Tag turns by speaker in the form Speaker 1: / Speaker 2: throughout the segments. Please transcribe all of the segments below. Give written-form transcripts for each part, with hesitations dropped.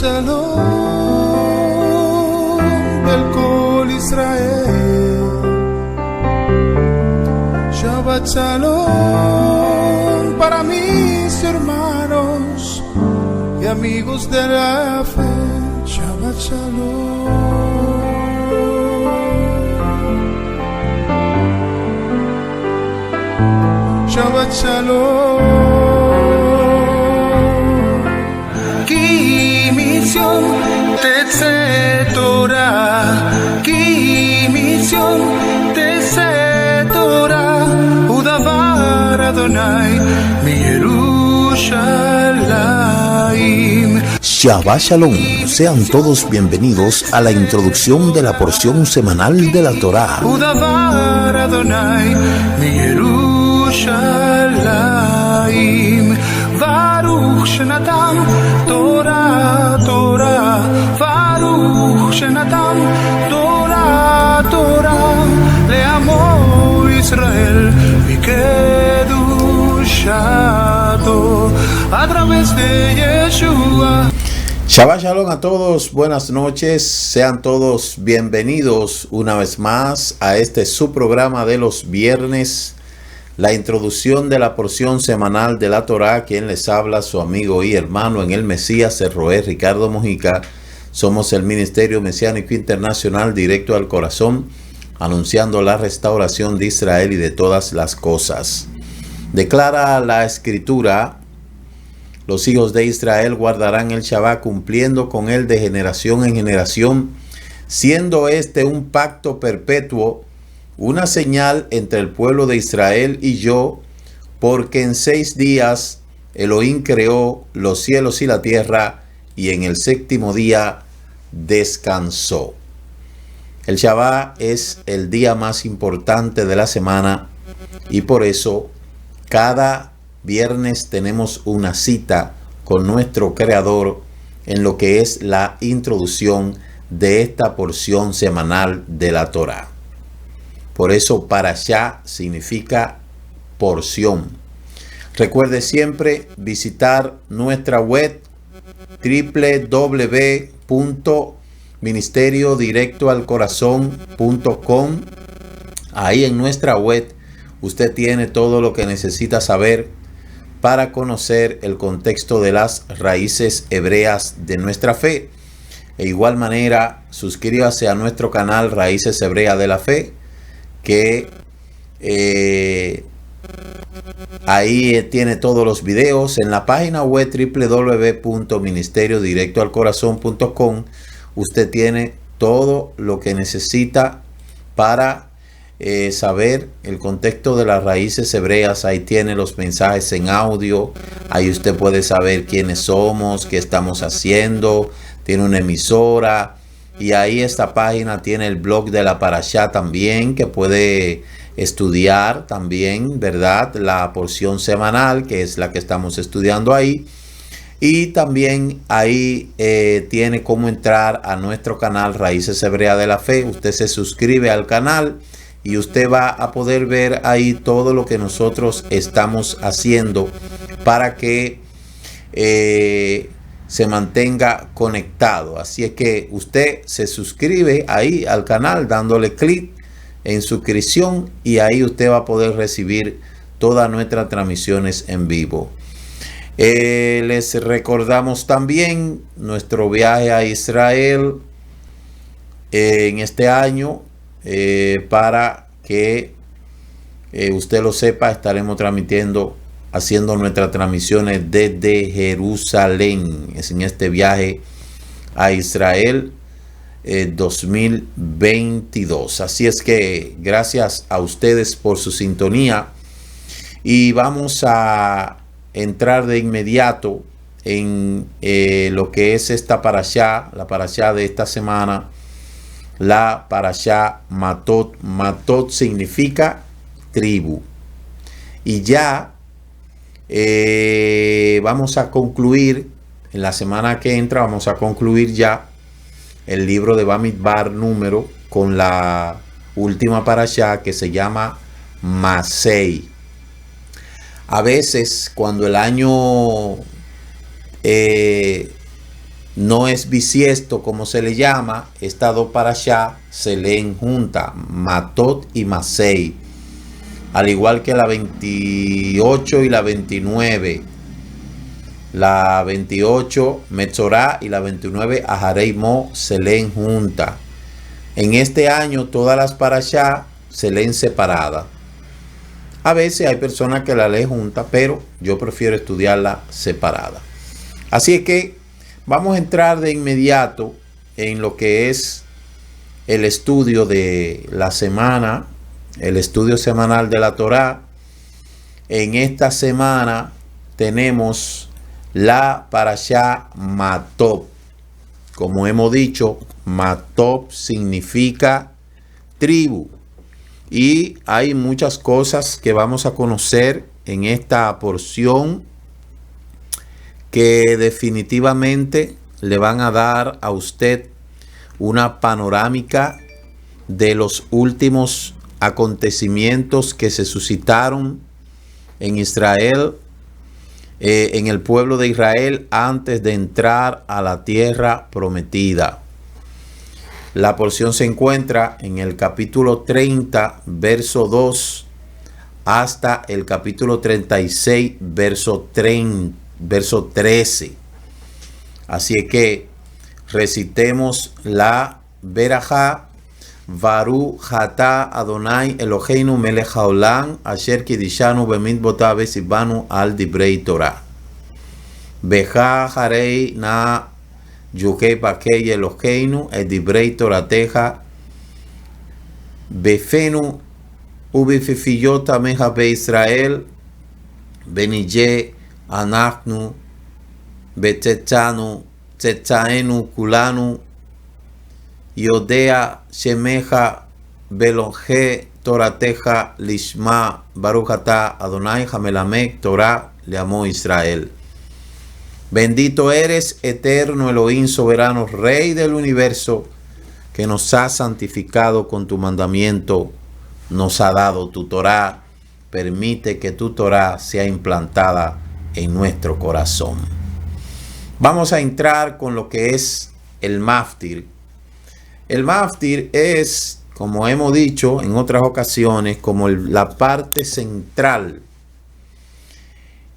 Speaker 1: Shalom del Kol Israel. Shabbat Shalom para mis hermanos y amigos de la fe. Shabbat Shalom. Shabbat Shalom. Ki misión Tetze Torah, Ki misión Tetze Torah, Udavar Adonai mi Yerushalayim.
Speaker 2: Shabbat Shalom, sean todos bienvenidos a la introducción de la porción semanal de la Torá.
Speaker 1: Udavar Adonai mi Yerushalayim. Baruch Shenatan Torah Torah, Baruch Shenatan Torah Torah, Le'amo Israel Mikedushato, a través de Yeshua.
Speaker 2: Shabbat Shalom a todos, buenas noches, sean todos bienvenidos una vez más a este su programa de los viernes, la introducción de la porción semanal de la Torá. Quien les habla, su amigo y hermano en el Mesías, el Roé Ricardo Mojica. Somos el Ministerio Mesiánico Internacional Directo al Corazón, anunciando la restauración de Israel y de todas las cosas. Declara la Escritura: los hijos de Israel guardarán el Shabbat, cumpliendo con él de generación en generación, siendo este un pacto perpetuo, una señal entre el pueblo de Israel y yo, porque en 6 días Elohim creó los cielos y la tierra, y en el 7º día descansó. El Shabbat es el día más importante de la semana, y por eso cada viernes tenemos una cita con nuestro Creador en lo que es la introducción de esta porción semanal de la Torá. Por eso Parashá significa porción. Recuerde siempre visitar nuestra web www.ministeriodirectoalcorazon.com. Ahí en nuestra web usted tiene todo lo que necesita saber para conocer el contexto de las raíces hebreas de nuestra fe. De igual manera, suscríbase a nuestro canal Raíces Hebreas de la Fe, que ahí tiene todos los videos. En la página web www.ministeriodirectoalcorazon.com usted tiene todo lo que necesita para saber el contexto de las raíces hebreas. Ahí tiene los mensajes en audio, ahí usted puede saber quiénes somos, qué estamos haciendo, tiene una emisora, y ahí esta página tiene el blog de la Parashá también, que puede estudiar también, ¿verdad?, la porción semanal, que es la que estamos estudiando ahí. Y también ahí tiene cómo entrar a nuestro canal Raíces Hebreas de la Fe. Usted se suscribe al canal y usted va a poder ver ahí todo lo que nosotros estamos haciendo para que se mantenga conectado. Así es que usted se suscribe ahí al canal dándole clic en suscripción, y ahí usted va a poder recibir todas nuestras transmisiones en vivo. Les recordamos también nuestro viaje a Israel en este año. Para que usted lo sepa, estaremos haciendo nuestras transmisiones desde Jerusalén. Es en este viaje a Israel 2022. Así es que gracias a ustedes por su sintonía, y vamos a entrar de inmediato en lo que es esta parashá, la parashá de esta semana, la parashá Matot. Matot significa tribu. Y ya vamos a concluir, en la semana que entra vamos a concluir ya el libro de Bamidbar número, con la última parashá que se llama Masei. A veces cuando el año No es bisiesto como se le llama. Estas dos parashá se leen juntas, Matot y Masei, al igual que la 28 y la 29. La 28 Metzorá y la 29 Aharei Mo se leen juntas. En este año todas las parashá se leen separadas. A veces hay personas que la leen juntas, pero yo prefiero estudiarla separada. Así es que vamos a entrar de inmediato en lo que es el estudio de la semana, el estudio semanal de la Torá. En esta semana tenemos la parashá Matot. Como hemos dicho, Matot significa tribu. Y hay muchas cosas que vamos a conocer en esta porción que definitivamente le van a dar a usted una panorámica de los últimos acontecimientos que se suscitaron en Israel, en el pueblo de Israel, antes de entrar a la tierra prometida. La porción se encuentra en el capítulo 30, verso 2, hasta el capítulo 36, verso 13. Así es que recitemos la Berajá. Baruch atah Adonai Eloheinu melech haolam asher kidishanu bemitzvotav v'tzivanu al divrei Torah. Beja harei na yuhei bakei Eloheinu et divrei Torateja befenu ubififiyot ameja beIsrael benije anachnu betetzanu tetzaenu kulanu Yodea Shemeja Belonje Torateja Lishma Baruch atah Adonai Hamelamek Torah Leamó Israel. Bendito eres, eterno Elohim soberano, Rey del universo, que nos has santificado con tu mandamiento, nos ha dado tu Torah. Permite que tu Torah sea implantada en nuestro corazón. Vamos a entrar con lo que es el Maftir. El Maftir es, como hemos dicho en otras ocasiones, como la parte central,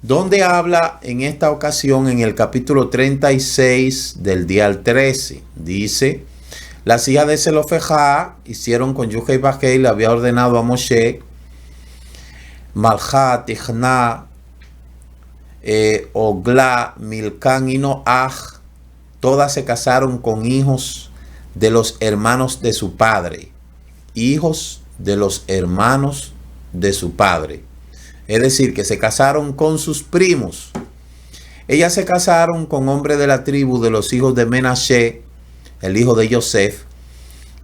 Speaker 2: donde habla en esta ocasión en el capítulo 36 del día al 13. Dice: las hijas de Zelofejá hicieron con Yuhei Bajei, le había ordenado a Moshe, Malchá, Tichná, Ogla, Milcán y Noach, todas se casaron con hijos de los hermanos de su padre, hijos de los hermanos de su padre. Es decir, que se casaron con sus primos. Ellas se casaron con hombres de la tribu de los hijos de Menashe, el hijo de Yosef,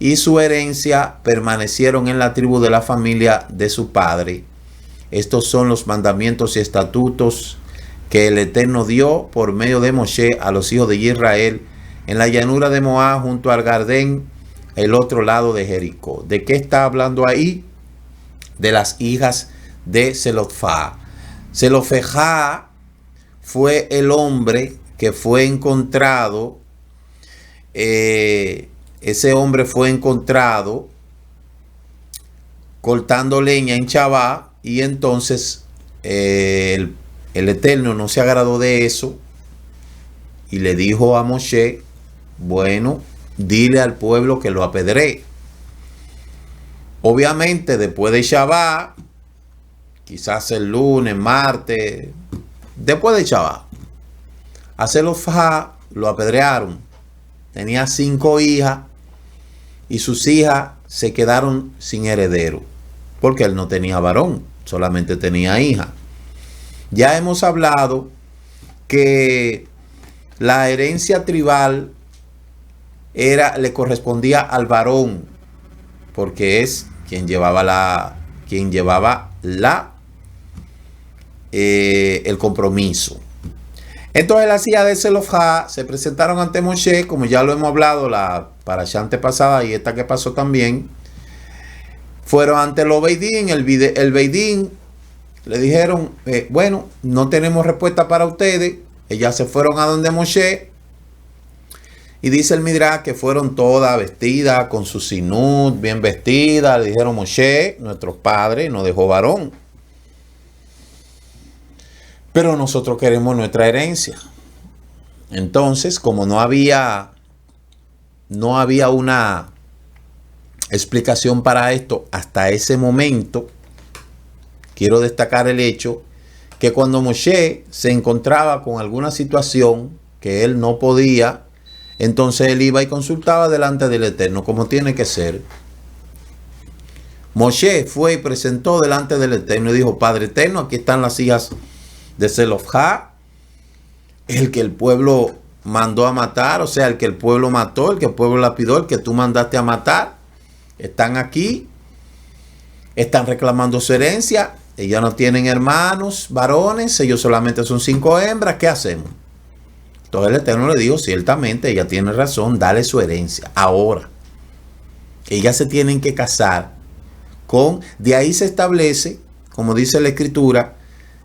Speaker 2: y su herencia permanecieron en la tribu de la familia de su padre. Estos son los mandamientos y estatutos que el Eterno dio por medio de Moshe a los hijos de Israel en la llanura de Moab junto al Jardín, el otro lado de Jericó. ¿De qué está hablando ahí? De las hijas de Zelofejá. Zelofejá fue el hombre que fue encontrado. Ese hombre fue encontrado cortando leña en Chabá, y entonces el Eterno no se agradó de eso y le dijo a Moshe: bueno, dile al pueblo que lo apedree. Obviamente después de Shabbat, quizás el lunes, martes, después de Shabbat, a Zelofejá lo apedrearon. Tenía 5 hijas y sus hijas se quedaron sin heredero, porque él no tenía varón, solamente tenía hija. Ya hemos hablado que la herencia tribal le correspondía al varón, porque es quien llevaba el compromiso. Entonces las hijas de Zelofejá se presentaron ante Moshe, como ya lo hemos hablado la parashá antepasada y esta que pasó también. Fueron ante el Beidín. El Beidín le dijeron: bueno, no tenemos respuesta para ustedes. Ellas se fueron a donde Moshe Y dice el Midrash que fueron todas vestidas con su sinut, bien vestidas. Le dijeron: Moshe, nuestro padre, nos dejó varón, pero nosotros queremos nuestra herencia. Entonces, como no había una explicación para esto hasta ese momento, quiero destacar el hecho que cuando Moshe se encontraba con alguna situación que él no podía, entonces él iba y consultaba delante del Eterno, como tiene que ser. Moshe fue y presentó delante del Eterno y dijo: Padre Eterno, aquí están las hijas de Zelofhad, el que el pueblo mandó a matar, o sea, el que el pueblo mató, el que el pueblo lapidó, el que tú mandaste a matar. Están aquí, están reclamando su herencia. Ellas no tienen hermanos varones, ellos solamente son 5 hembras. ¿Qué hacemos? Entonces el Eterno le dijo: ciertamente ella tiene razón, dale su herencia. Ahora, ellas se tienen que casar con, de ahí se establece, como dice la Escritura,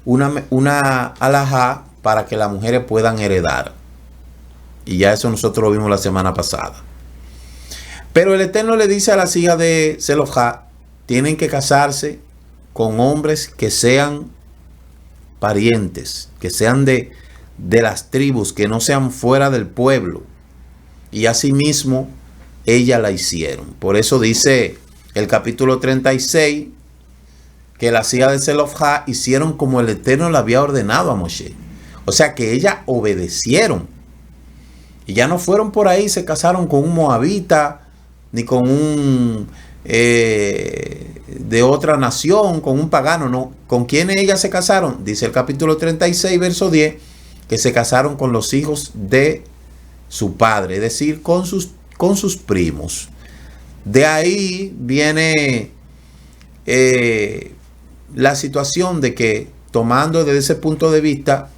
Speaker 2: una alajá para que las mujeres puedan heredar. Y ya eso nosotros lo vimos la semana pasada. Pero el Eterno le dice a las hijas de Zelofhad: tienen que casarse con hombres que sean parientes, que sean de las tribus, que no sean fuera del pueblo. Y asimismo ellas la hicieron. Por eso dice el capítulo 36 que las hijas de Zelofhad hicieron como el Eterno le había ordenado a Moshe. O sea que ellas obedecieron. Y ya no fueron por ahí, se casaron con un moabita, ni con un de otra nación, con un pagano, no. ¿Con quiénes ellas se casaron? Dice el capítulo 36, verso 10, que se casaron con los hijos de su padre, es decir, con sus primos. De ahí viene la situación de que, tomando desde ese punto de vista,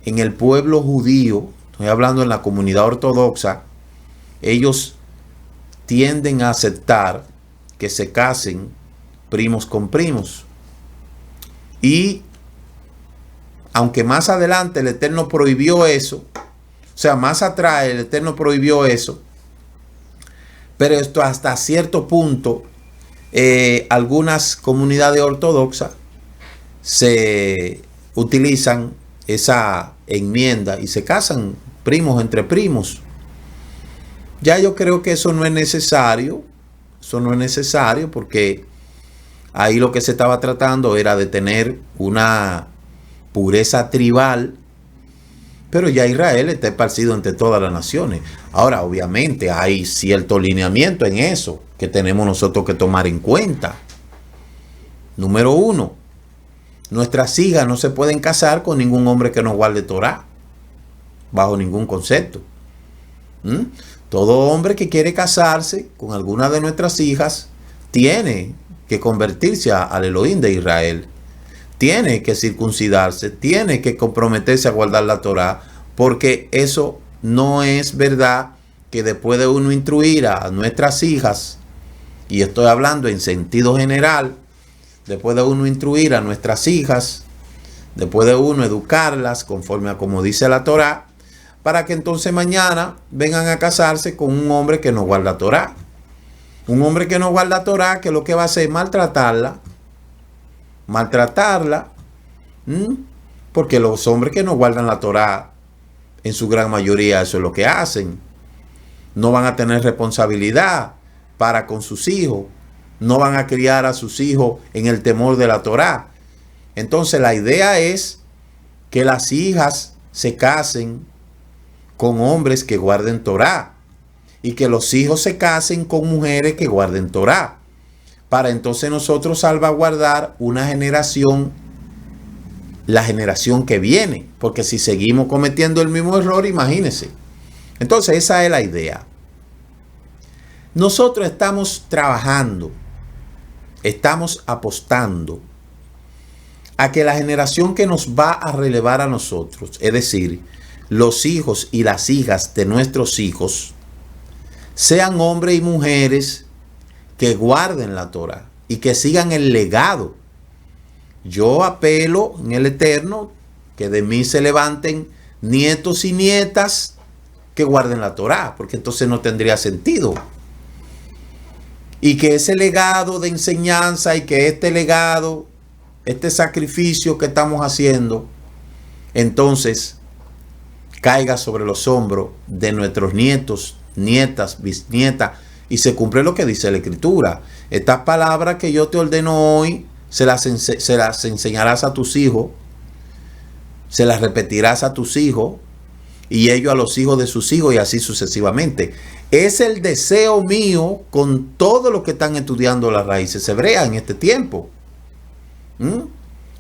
Speaker 2: en el pueblo judío, estoy hablando en la comunidad ortodoxa, ellos tienden a aceptar que se casen primos con primos. Y aunque más adelante el Eterno prohibió eso, o sea, más atrás el Eterno prohibió eso, pero esto hasta cierto punto, algunas comunidades ortodoxas se utilizan esa enmienda y se casan primos entre primos. Ya yo creo que eso no es necesario. Eso no es necesario porque ahí lo que se estaba tratando era de tener una pureza tribal. Pero ya Israel está esparcido entre todas las naciones. Ahora, obviamente, hay cierto lineamiento en eso que tenemos nosotros que tomar en cuenta. Número 1. Nuestras hijas no se pueden casar con ningún hombre que no guarde Torah. Bajo ningún concepto. Todo hombre que quiere casarse con alguna de nuestras hijas tiene que convertirse al Elohim de Israel. Tiene que circuncidarse, tiene que comprometerse a guardar la Torah, porque eso no es verdad que después de uno instruir a nuestras hijas, y estoy hablando en sentido general, después de uno instruir a nuestras hijas, después de uno educarlas conforme a como dice la Torah, para que entonces mañana vengan a casarse con un hombre que no guarda Torah. Un hombre que no guarda Torah, que lo que va a hacer es maltratarla, porque los hombres que no guardan la Torah, en su gran mayoría eso es lo que hacen. No van a tener responsabilidad para con sus hijos, no van a criar a sus hijos en el temor de la Torah. Entonces la idea es que las hijas se casen con hombres que guarden Torah y que los hijos se casen con mujeres que guarden Torah, para entonces nosotros salvaguardar una generación, la generación que viene, porque si seguimos cometiendo el mismo error, imagínense. Entonces esa es la idea. Nosotros estamos trabajando, estamos apostando a que la generación que nos va a relevar a nosotros, es decir, los hijos y las hijas de nuestros hijos, sean hombres y mujeres que guarden la Torah y que sigan el legado. Yo apelo en el Eterno que de mí se levanten nietos y nietas que guarden la Torá, porque entonces no tendría sentido. Y que ese legado de enseñanza y que este legado, este sacrificio que estamos haciendo, entonces caiga sobre los hombros de nuestros nietos, nietas, bisnietas, y se cumple lo que dice la Escritura. Estas palabras que yo te ordeno hoy, se las enseñarás a tus hijos, se las repetirás a tus hijos, y ellos a los hijos de sus hijos, y así sucesivamente. Es el deseo mío con todos los que están estudiando las raíces hebreas en este tiempo.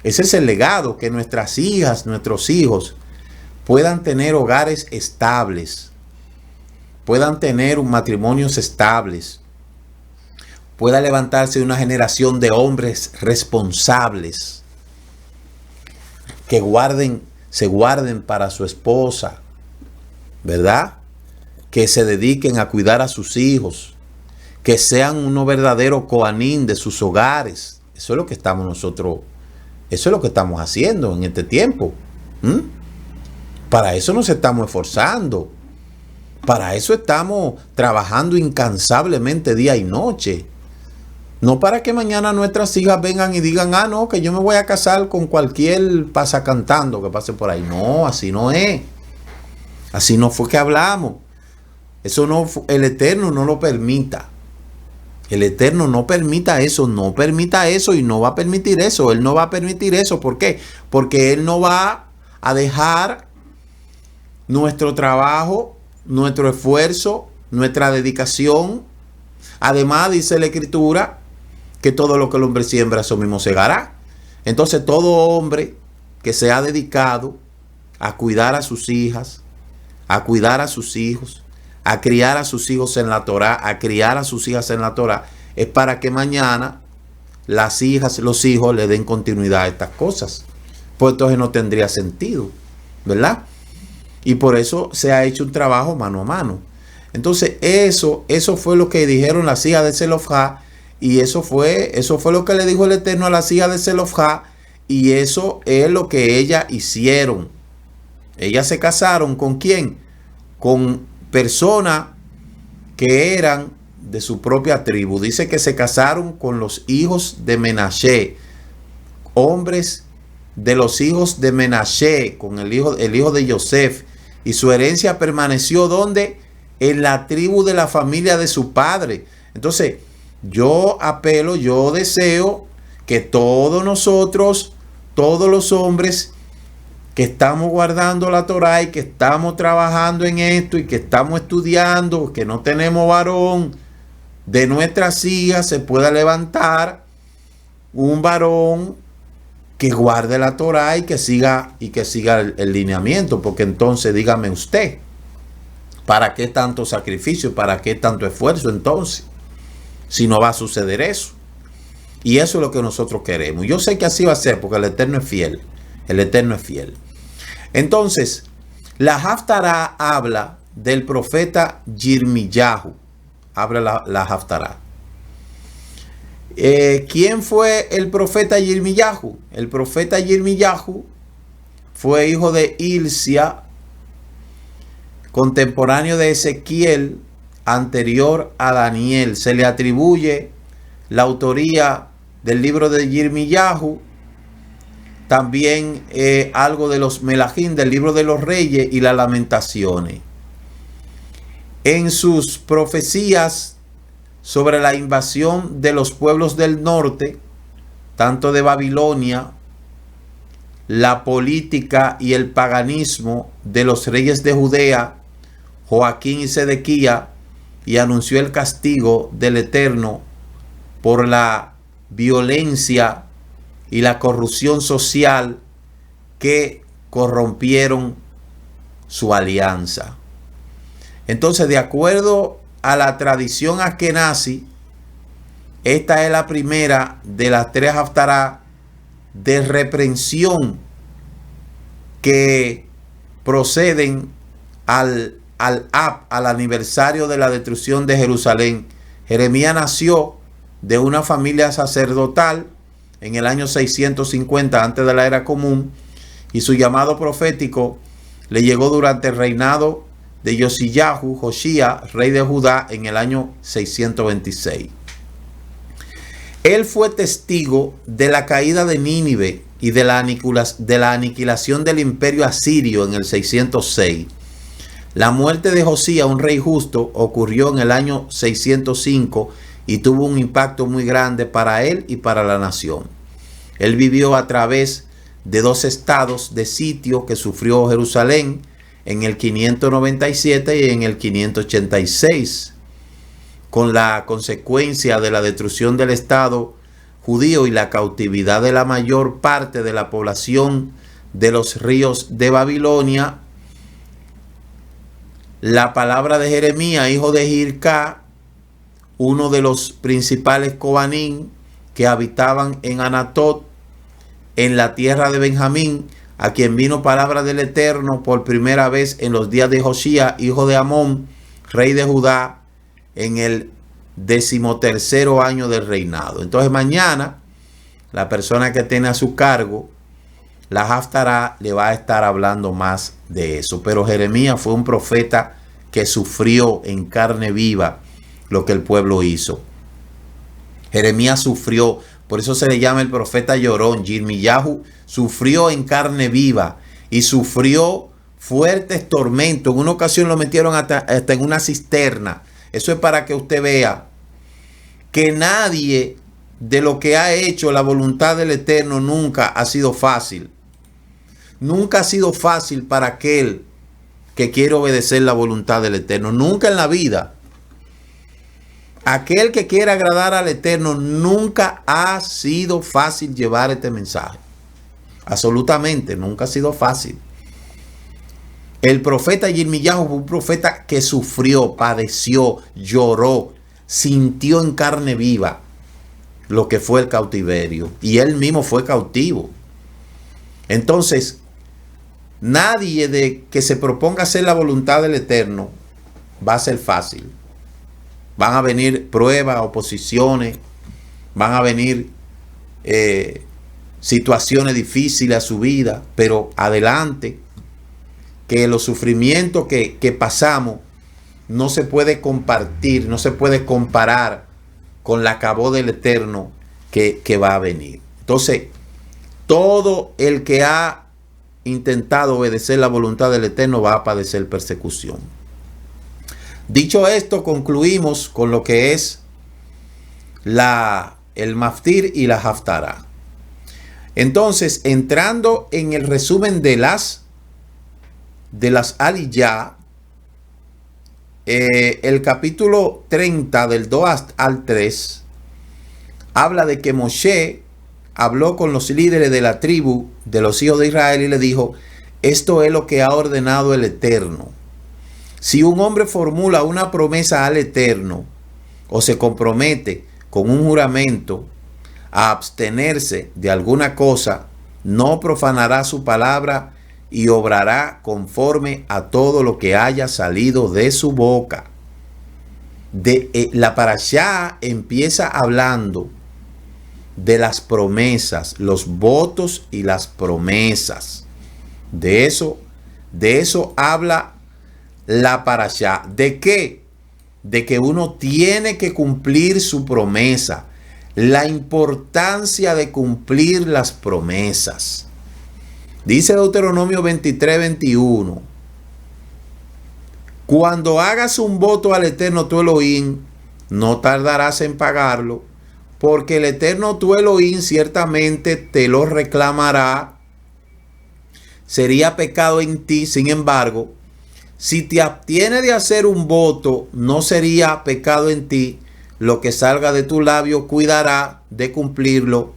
Speaker 2: Ese es el legado, que nuestras hijas, nuestros hijos puedan tener hogares estables, puedan tener matrimonios estables, pueda levantarse una generación de hombres responsables que se guarden para su esposa, ¿verdad? Que se dediquen a cuidar a sus hijos, que sean unos verdaderos coanín de sus hogares. Eso es lo que estamos nosotros, eso es lo que estamos haciendo en este tiempo. Para eso nos estamos esforzando. Para eso estamos trabajando incansablemente día y noche. No para que mañana nuestras hijas vengan y digan, ah, no, que yo me voy a casar con cualquier pasacantando que pase por ahí. No, así no es. Así no fue que hablamos. Eso no, el Eterno no lo permita. El Eterno no permita eso, no permita eso y no va a permitir eso. Él no va a permitir eso. ¿Por qué? Porque Él no va a dejar nuestro trabajo, nuestro esfuerzo, nuestra dedicación. Además, dice la Escritura que todo lo que el hombre siembra, eso mismo segará. Entonces, todo hombre que se ha dedicado a cuidar a sus hijas, a cuidar a sus hijos, a criar a sus hijos en la Torá, a criar a sus hijas en la Torá, es para que mañana las hijas, los hijos le den continuidad a estas cosas. Pues entonces no tendría sentido, ¿verdad? Y por eso se ha hecho un trabajo mano a mano. Entonces eso fue lo que dijeron las hijas de Zelofá, y eso fue lo que le dijo el Eterno a las hijas de Zelofá, y eso es lo que ellas hicieron. Ellas se casaron ¿con quién? Con personas que eran de su propia tribu. Dice que se casaron con los hijos de Menashe, hombres de los hijos de Menashe, con el hijo de Yosef, y su herencia permaneció ¿dónde? En la tribu de la familia de su padre. Entonces, yo apelo, yo deseo que todos nosotros, todos los hombres que estamos guardando la Torá y que estamos trabajando en esto y que estamos estudiando, que no tenemos varón, de nuestras hijas se pueda levantar un varón que guarde la Torá y que siga el lineamiento. Porque entonces dígame usted, ¿para qué tanto sacrificio? ¿Para qué tanto esfuerzo entonces? Si no va a suceder eso. Y eso es lo que nosotros queremos. Yo sé que así va a ser porque el Eterno es fiel. El Eterno es fiel. Entonces, la Haftará habla del profeta Yirmiyahu. Habla la Haftará. ¿Quién fue el profeta Yirmiyahu? El profeta Yirmiyahu fue hijo de Hilcia, contemporáneo de Ezequiel, anterior a Daniel. Se le atribuye la autoría del libro de Yirmiyahu, también algo de los Melahim, del libro de los reyes y las lamentaciones. En sus profecías sobre la invasión de los pueblos del norte, tanto de Babilonia, la política y el paganismo de los reyes de Judea, Joaquín y Sedequía, y anunció el castigo del Eterno por la violencia y la corrupción social que corrompieron su alianza. Entonces, de acuerdo a la tradición askenazi, esta es la primera de las tres haftará de reprensión que proceden al aniversario de la destrucción de Jerusalén. Jeremías nació de una familia sacerdotal en el año 650 antes de la era común, y su llamado profético le llegó durante el reinado de Yosillahu, Josía, rey de Judá, en el año 626. Él fue testigo de la caída de Nínive y de la aniquilación del imperio asirio en el 606. La muerte de Josías, un rey justo, ocurrió en el año 605 y tuvo un impacto muy grande para él y para la nación. Él vivió a través de 2 estados de sitio que sufrió Jerusalén en el 597 y en el 586, con la consecuencia de la destrucción del estado judío y la cautividad de la mayor parte de la población de los ríos de Babilonia. La palabra de Jeremías, hijo de Hilcá, uno de los principales cobanín que habitaban en Anatot, en la tierra de Benjamín, a quien vino palabra del Eterno por primera vez en los días de Josías, hijo de Amón, rey de Judá, en el 13º año del reinado. Entonces mañana la persona que tiene a su cargo la Haftará le va a estar hablando más de eso. Pero Jeremías fue un profeta que sufrió en carne viva lo que el pueblo hizo. Jeremías sufrió, por eso se le llama el profeta llorón. Yirmiyahu sufrió en carne viva y sufrió fuertes tormentos. En una ocasión lo metieron hasta en una cisterna. Eso es para que usted vea que nadie de lo que ha hecho la voluntad del Eterno nunca ha sido fácil. Nunca ha sido fácil para aquel que quiere obedecer la voluntad del Eterno. Nunca en la vida. Aquel que quiere agradar al Eterno, nunca ha sido fácil llevar este mensaje. Absolutamente, nunca ha sido fácil. El profeta Yirmiyahu fue un profeta que sufrió, padeció, lloró, sintió en carne viva lo que fue el cautiverio. Y él mismo fue cautivo. Entonces, nadie de que se proponga hacer la voluntad del Eterno va a ser fácil. Van a venir pruebas, oposiciones, van a venir situaciones difíciles a su vida, pero adelante, que los sufrimientos que pasamos no se puede compartir, no se puede comparar con la acabó del Eterno que va a venir. Entonces, todo el que ha intentado obedecer la voluntad del Eterno va a padecer persecución. Dicho esto, concluimos con lo que es el Maftir y la Haftará. Entonces, entrando en el resumen de las Aliyah, el capítulo 30 del 2 al 3 habla de que Moshe habló con los líderes de la tribu de los hijos de Israel y le dijo: esto es lo que ha ordenado el Eterno. Si un hombre formula una promesa al Eterno o se compromete con un juramento a abstenerse de alguna cosa, no profanará su palabra y obrará conforme a todo lo que haya salido de su boca. La parashá empieza hablando de las promesas, los votos y las promesas. De eso habla la parashá. ¿De qué? De que uno tiene que cumplir su promesa. La importancia de cumplir las promesas. Dice Deuteronomio 23:21. Cuando hagas un voto al Eterno tu Elohim, no tardarás en pagarlo, porque el Eterno tu Elohim ciertamente te lo reclamará. Sería pecado en ti, sin embargo, si te abstienes de hacer un voto, no sería pecado en ti. Lo que salga de tu labio cuidará de cumplirlo,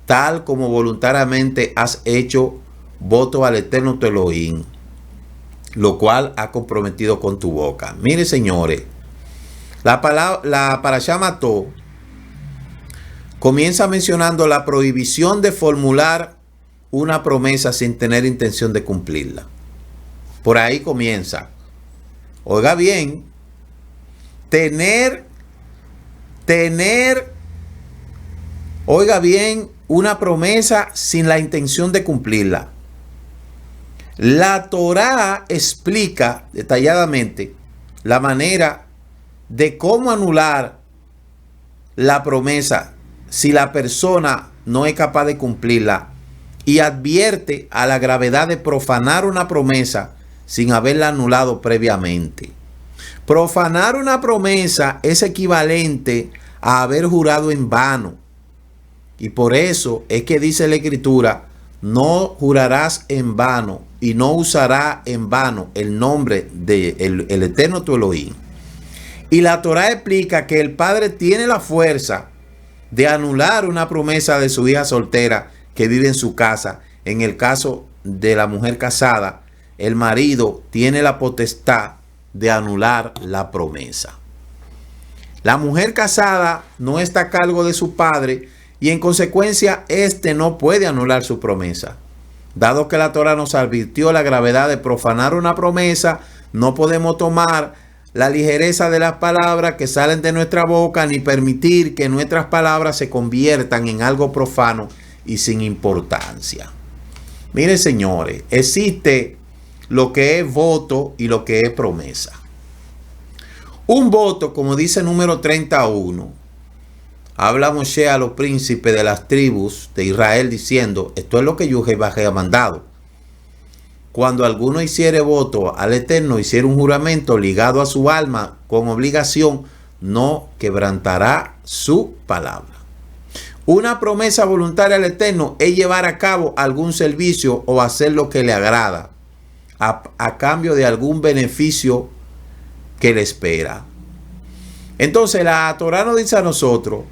Speaker 2: tal como voluntariamente has hecho voto al Eterno tu Elohim, lo cual ha comprometido con tu boca. Mire, señores, la parashá Mató comienza mencionando la prohibición de formular una promesa sin tener intención de cumplirla. Por ahí comienza. Oiga bien, oiga bien, una promesa sin la intención de cumplirla. La Torá explica detalladamente la manera de cómo anular la promesa si la persona no es capaz de cumplirla, y advierte a la gravedad de profanar una promesa sin haberla anulado previamente. Profanar una promesa es equivalente a haber jurado en vano. Y por eso es que dice la Escritura: no jurarás en vano y no usarás en vano el nombre del Eterno tu Elohim. Y la Torá explica que el padre tiene la fuerza de anular una promesa de su hija soltera que vive en su casa. En el caso de la mujer casada, el marido tiene la potestad de anular la promesa. La mujer casada no está a cargo de su padre y en consecuencia éste no puede anular su promesa. Dado que la Torá nos advirtió la gravedad de profanar una promesa, no podemos tomar la ligereza de las palabras que salen de nuestra boca, ni permitir que nuestras palabras se conviertan en algo profano y sin importancia. Mire, señores, existe lo que es voto y lo que es promesa. Un voto, como dice número 31, habla Moshe a los príncipes de las tribus de Israel diciendo: esto es lo que yo Jehová ha mandado. Cuando alguno hiciere voto al Eterno, hiciere un juramento ligado a su alma con obligación, no quebrantará su palabra. Una promesa voluntaria al Eterno es llevar a cabo algún servicio o hacer lo que le agrada a cambio de algún beneficio que le espera. Entonces la Torá nos dice a nosotros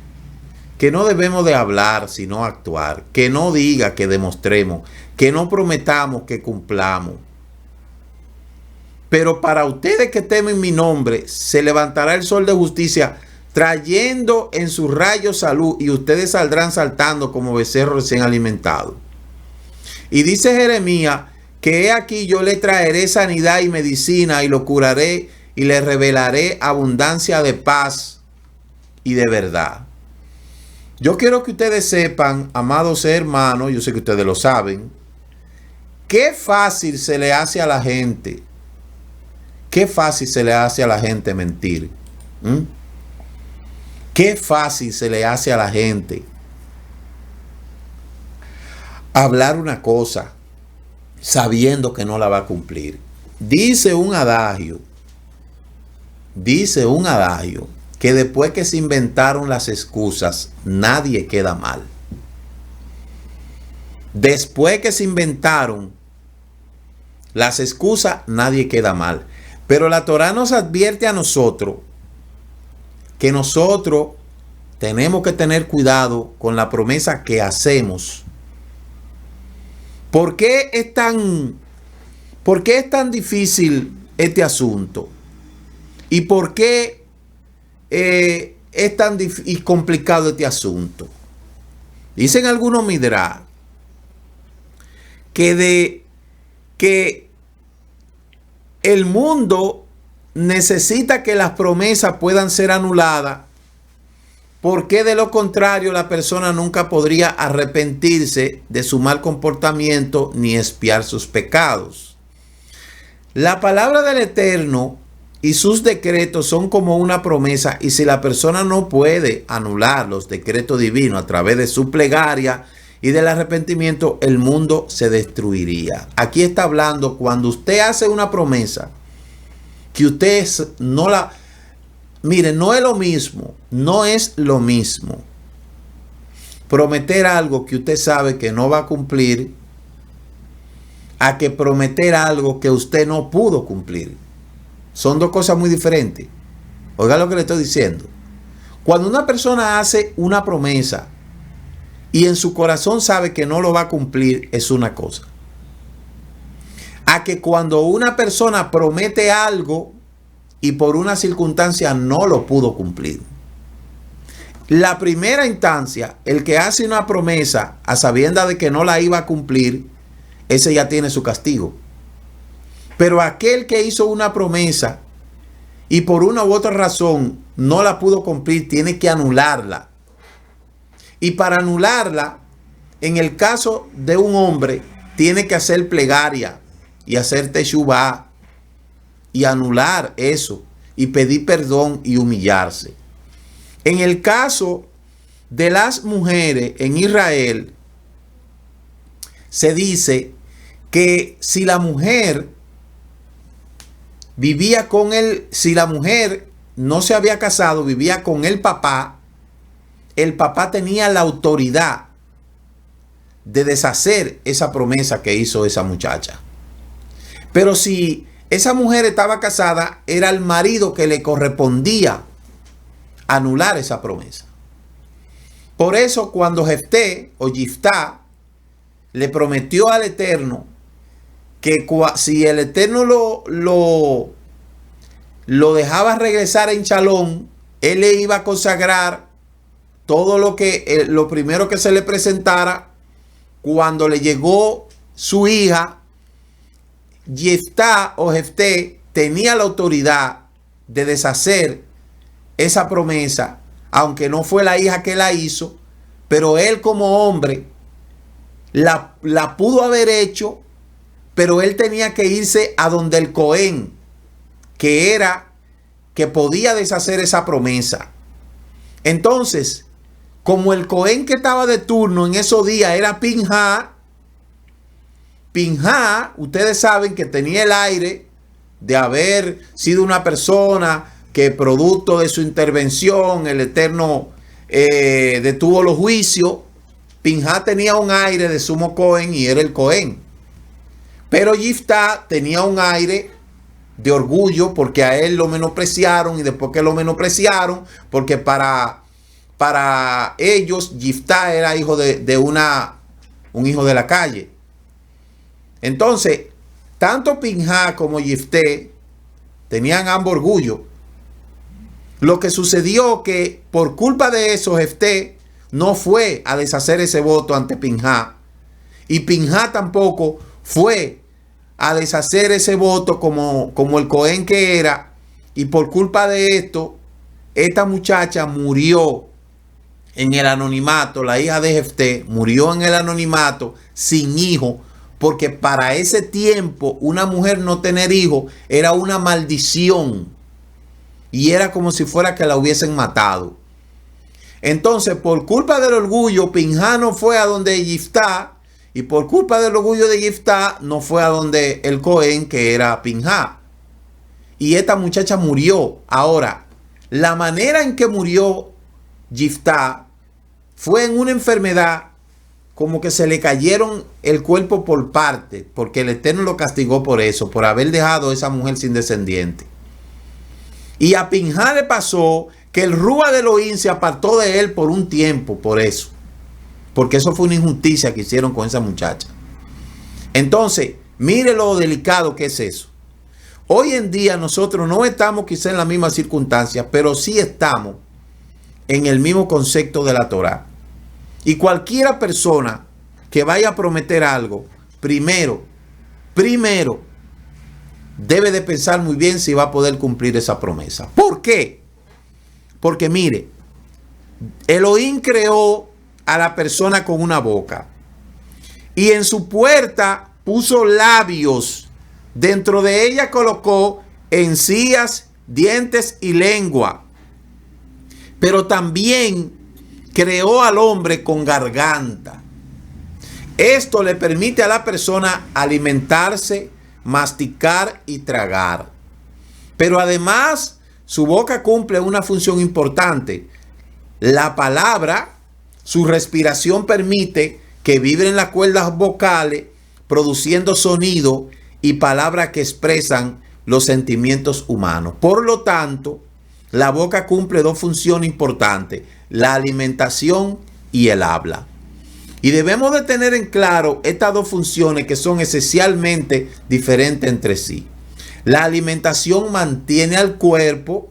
Speaker 2: que no debemos de hablar sino actuar, que no diga que demostremos, que no prometamos que cumplamos. Pero para ustedes que temen mi nombre, se levantará el sol de justicia, trayendo en sus rayos salud, y ustedes saldrán saltando como becerros recién alimentados. Y dice Jeremías que he aquí yo le traeré sanidad y medicina, y lo curaré, y le revelaré abundancia de paz y de verdad. Yo quiero que ustedes sepan, amados hermanos, yo sé que ustedes lo saben, qué fácil se le hace a la gente, qué fácil se le hace a la gente mentir. Qué fácil se le hace a la gente hablar una cosa sabiendo que no la va a cumplir. Dice un adagio que después que se inventaron las excusas, nadie queda mal. Después que se inventaron las excusas, nadie queda mal. Pero la Torá nos advierte a nosotros que nosotros tenemos que tener cuidado con la promesa que hacemos. ¿Por qué es tan difícil este asunto? ¿Y por qué es tan complicado este asunto? Dicen algunos midrash que el mundo necesita que las promesas puedan ser anuladas, porque de lo contrario la persona nunca podría arrepentirse de su mal comportamiento ni expiar sus pecados. La palabra del Eterno y sus decretos son como una promesa, y si la persona no puede anular los decretos divinos a través de su plegaria y del arrepentimiento, el mundo se destruiría. Aquí está hablando cuando usted hace una promesa que usted no la... Mire, no es lo mismo prometer algo que usted sabe que no va a cumplir a que prometer algo que usted no pudo cumplir. Son dos cosas muy diferentes. Oiga lo que le estoy diciendo. Cuando una persona hace una promesa y en su corazón sabe que no lo va a cumplir, es una cosa. A que cuando una persona promete algo y por una circunstancia no lo pudo cumplir. La primera instancia, el que hace una promesa a sabiendas de que no la iba a cumplir, ese ya tiene su castigo. Pero aquel que hizo una promesa y por una u otra razón no la pudo cumplir, tiene que anularla. Y para anularla, en el caso de un hombre, tiene que hacer plegaria y hacer teshuvá y anular eso y pedir perdón y humillarse. En el caso de las mujeres en Israel, se dice que si la mujer vivía con él, si la mujer no se había casado, vivía con el papá tenía la autoridad de deshacer esa promesa que hizo esa muchacha. Pero si esa mujer estaba casada, era el marido que le correspondía anular esa promesa. Por eso cuando Jefté o Yiftá le prometió al Eterno que si el Eterno lo dejaba regresar en Shalom, él le iba a consagrar todo lo primero que se le presentara. Cuando le llegó su hija, Yiftá o Jefté tenía la autoridad de deshacer esa promesa, aunque no fue la hija que la hizo, pero él como hombre la pudo haber hecho, pero él tenía que irse a donde el Cohen, que podía deshacer esa promesa. Entonces, como el Cohen que estaba de turno en esos días era Pinhá, ustedes saben que tenía el aire de haber sido una persona que producto de su intervención el Eterno detuvo los juicios. Pinhá tenía un aire de sumo Cohen y era el Cohen. Pero Yiftá tenía un aire de orgullo porque a él lo menospreciaron, y después que lo menospreciaron, porque para ellos Yiftá era hijo de un hijo de la calle. Entonces, tanto Pinhá como Jefté tenían ambos orgullo. Lo que sucedió que por culpa de eso Jefté no fue a deshacer ese voto ante Pinhá, y Pinhá tampoco fue a deshacer ese voto como el Cohen que era, y por culpa de esto esta muchacha murió en el anonimato. La hija de Jefté murió en el anonimato sin hijo, porque para ese tiempo una mujer no tener hijo era una maldición y era como si fuera que la hubiesen matado. Entonces, por culpa del orgullo, Pinhá no fue a donde Yiftá, y por culpa del orgullo de Yiftá no fue a donde el Cohen que era Pinhá, y esta muchacha murió. Ahora, la manera en que murió Yiftá fue en una enfermedad, como que se le cayeron el cuerpo por parte, porque el Eterno lo castigó por eso, por haber dejado a esa mujer sin descendiente. Y a Pinhá le pasó que el Rúa de Elohim se apartó de él por un tiempo, por eso, porque eso fue una injusticia que hicieron con esa muchacha. Entonces, mire lo delicado que es eso. Hoy en día nosotros no estamos quizá en las mismas circunstancias, pero sí estamos en el mismo concepto de la Torá. Y cualquiera persona que vaya a prometer algo, primero, debe de pensar muy bien si va a poder cumplir esa promesa. ¿Por qué? Porque mire, Elohim creó a la persona con una boca, y en su puerta puso labios. Dentro de ella colocó encías, dientes y lengua. Pero también creó al hombre con garganta. Esto le permite a la persona alimentarse, masticar y tragar. Pero además, su boca cumple una función importante. La palabra, su respiración permite que vibren las cuerdas vocales, produciendo sonido y palabras que expresan los sentimientos humanos. Por lo tanto, la boca cumple dos funciones importantes: la alimentación y el habla. Y debemos de tener en claro estas dos funciones, que son esencialmente diferentes entre sí. La alimentación mantiene al cuerpo,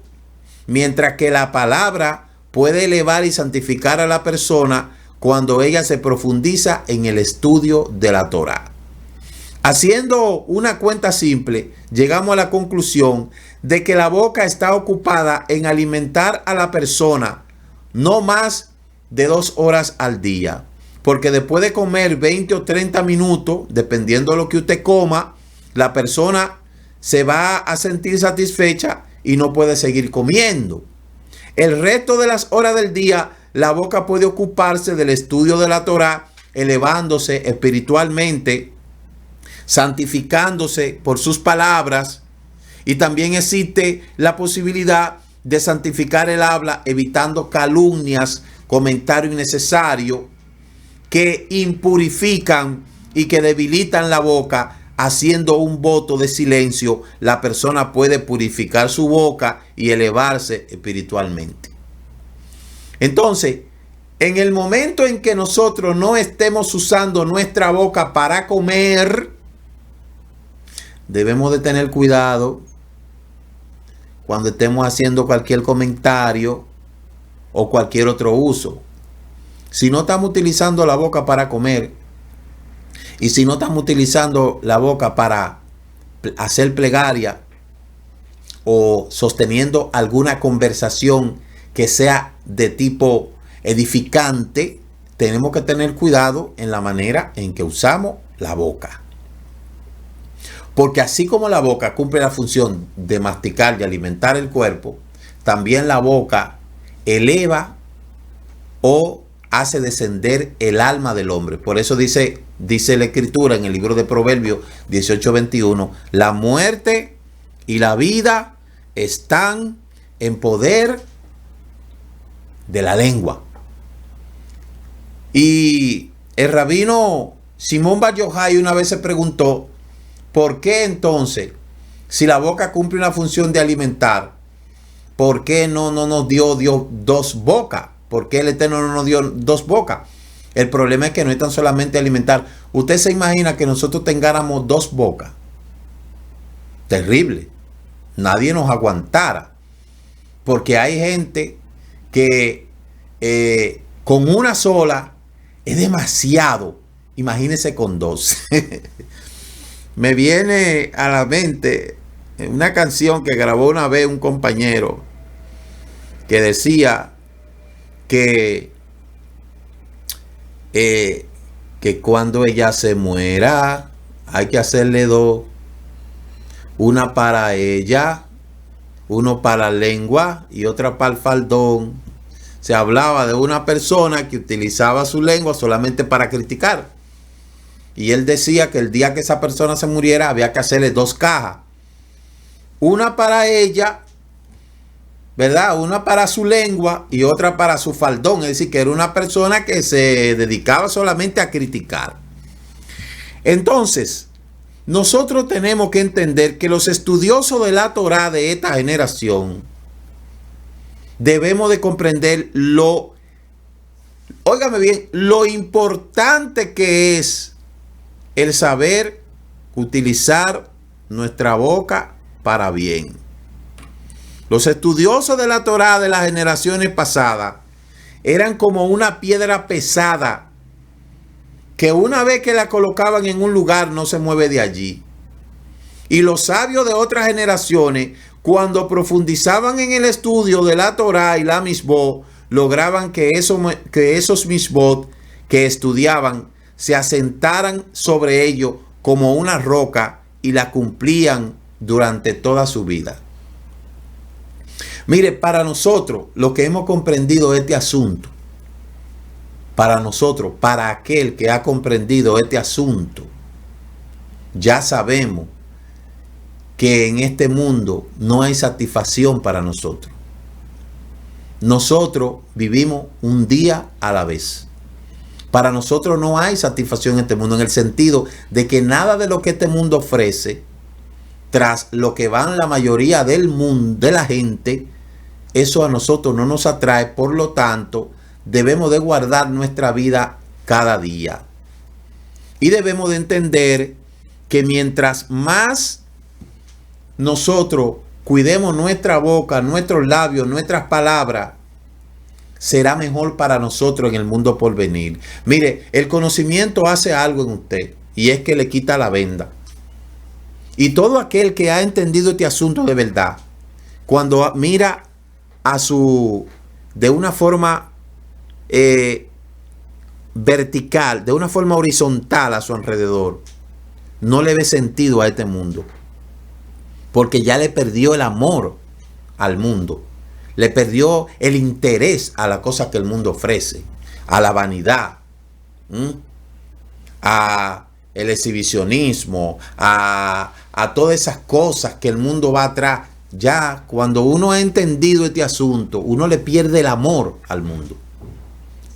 Speaker 2: mientras que la palabra puede elevar y santificar a la persona cuando ella se profundiza en el estudio de la Torá. Haciendo una cuenta simple, llegamos a la conclusión de que la boca está ocupada en alimentar a la persona no más de 2 horas al día. Porque después de comer 20 o 30 minutos, dependiendo de lo que usted coma, la persona se va a sentir satisfecha y no puede seguir comiendo. El resto de las horas del día, la boca puede ocuparse del estudio de la Torá, elevándose espiritualmente, santificándose por sus palabras, y también existe la posibilidad de santificar el habla, evitando calumnias, comentarios innecesarios que impurifican y que debilitan la boca. Haciendo un voto de silencio, la persona puede purificar su boca y elevarse espiritualmente. Entonces, en el momento en que nosotros no estemos usando nuestra boca para comer, debemos de tener cuidado cuando estemos haciendo cualquier comentario o cualquier otro uso. Si no estamos utilizando la boca para comer, y si no estamos utilizando la boca para hacer plegaria o sosteniendo alguna conversación que sea de tipo edificante, tenemos que tener cuidado en la manera en que usamos la boca. Porque así como la boca cumple la función de masticar y alimentar el cuerpo, también la boca eleva o hace descender el alma del hombre. Por eso dice la Escritura en el libro de Proverbios 18:21, la muerte y la vida están en poder de la lengua. Y el rabino Simón Bar Yochai una vez se preguntó, ¿por qué entonces, si la boca cumple una función de alimentar, por qué no nos dio Dios dos bocas? ¿Por qué el Eterno no nos dio dos bocas? El problema es que no es tan solamente alimentar. Usted se imagina que nosotros tengáramos dos bocas. Terrible. Nadie nos aguantara. Porque hay gente que con una sola es demasiado. Imagínese con dos. Me viene a la mente una canción que grabó una vez un compañero que decía que cuando ella se muera hay que hacerle dos, una para ella, uno para la lengua y otra para el faldón. Se hablaba de una persona que utilizaba su lengua solamente para criticar, y él decía que el día que esa persona se muriera había que hacerle dos cajas, una para ella, ¿verdad? Una para su lengua y otra para su faldón. Es decir, que era una persona que se dedicaba solamente a criticar. Entonces, nosotros tenemos que entender que los estudiosos de la Torá de esta generación debemos de comprender óigame bien, lo importante que es el saber utilizar nuestra boca para bien. Los estudiosos de la Torá de las generaciones pasadas eran como una piedra pesada que una vez que la colocaban en un lugar no se mueve de allí. Y los sabios de otras generaciones, cuando profundizaban en el estudio de la Torá y la Mishbot, lograban que esos Mishbot que estudiaban se asentaran sobre ello como una roca y la cumplían durante toda su vida. Mire, para nosotros, los que hemos comprendido este asunto, para nosotros, para aquel que ha comprendido este asunto, ya sabemos que en este mundo no hay satisfacción para nosotros. Nosotros vivimos un día a la vez. Para nosotros no hay satisfacción en este mundo, en el sentido de que nada de lo que este mundo ofrece, tras lo que van la mayoría del mundo, de la gente, eso a nosotros no nos atrae. Por lo tanto, debemos de guardar nuestra vida cada día. Y debemos de entender que mientras más nosotros cuidemos nuestra boca, nuestros labios, nuestras palabras, será mejor para nosotros en el mundo por venir. Mire, el conocimiento hace algo en usted, y es que le quita la venda. Y todo aquel que ha entendido este asunto de verdad, cuando mira de una forma vertical, de una forma horizontal a su alrededor, no le ve sentido a este mundo. Porque ya le perdió el amor al mundo. Le perdió el interés a las cosas que el mundo ofrece. A la vanidad. A el exhibicionismo. A todas esas cosas que el mundo va atrás. Ya cuando uno ha entendido este asunto, uno le pierde el amor al mundo.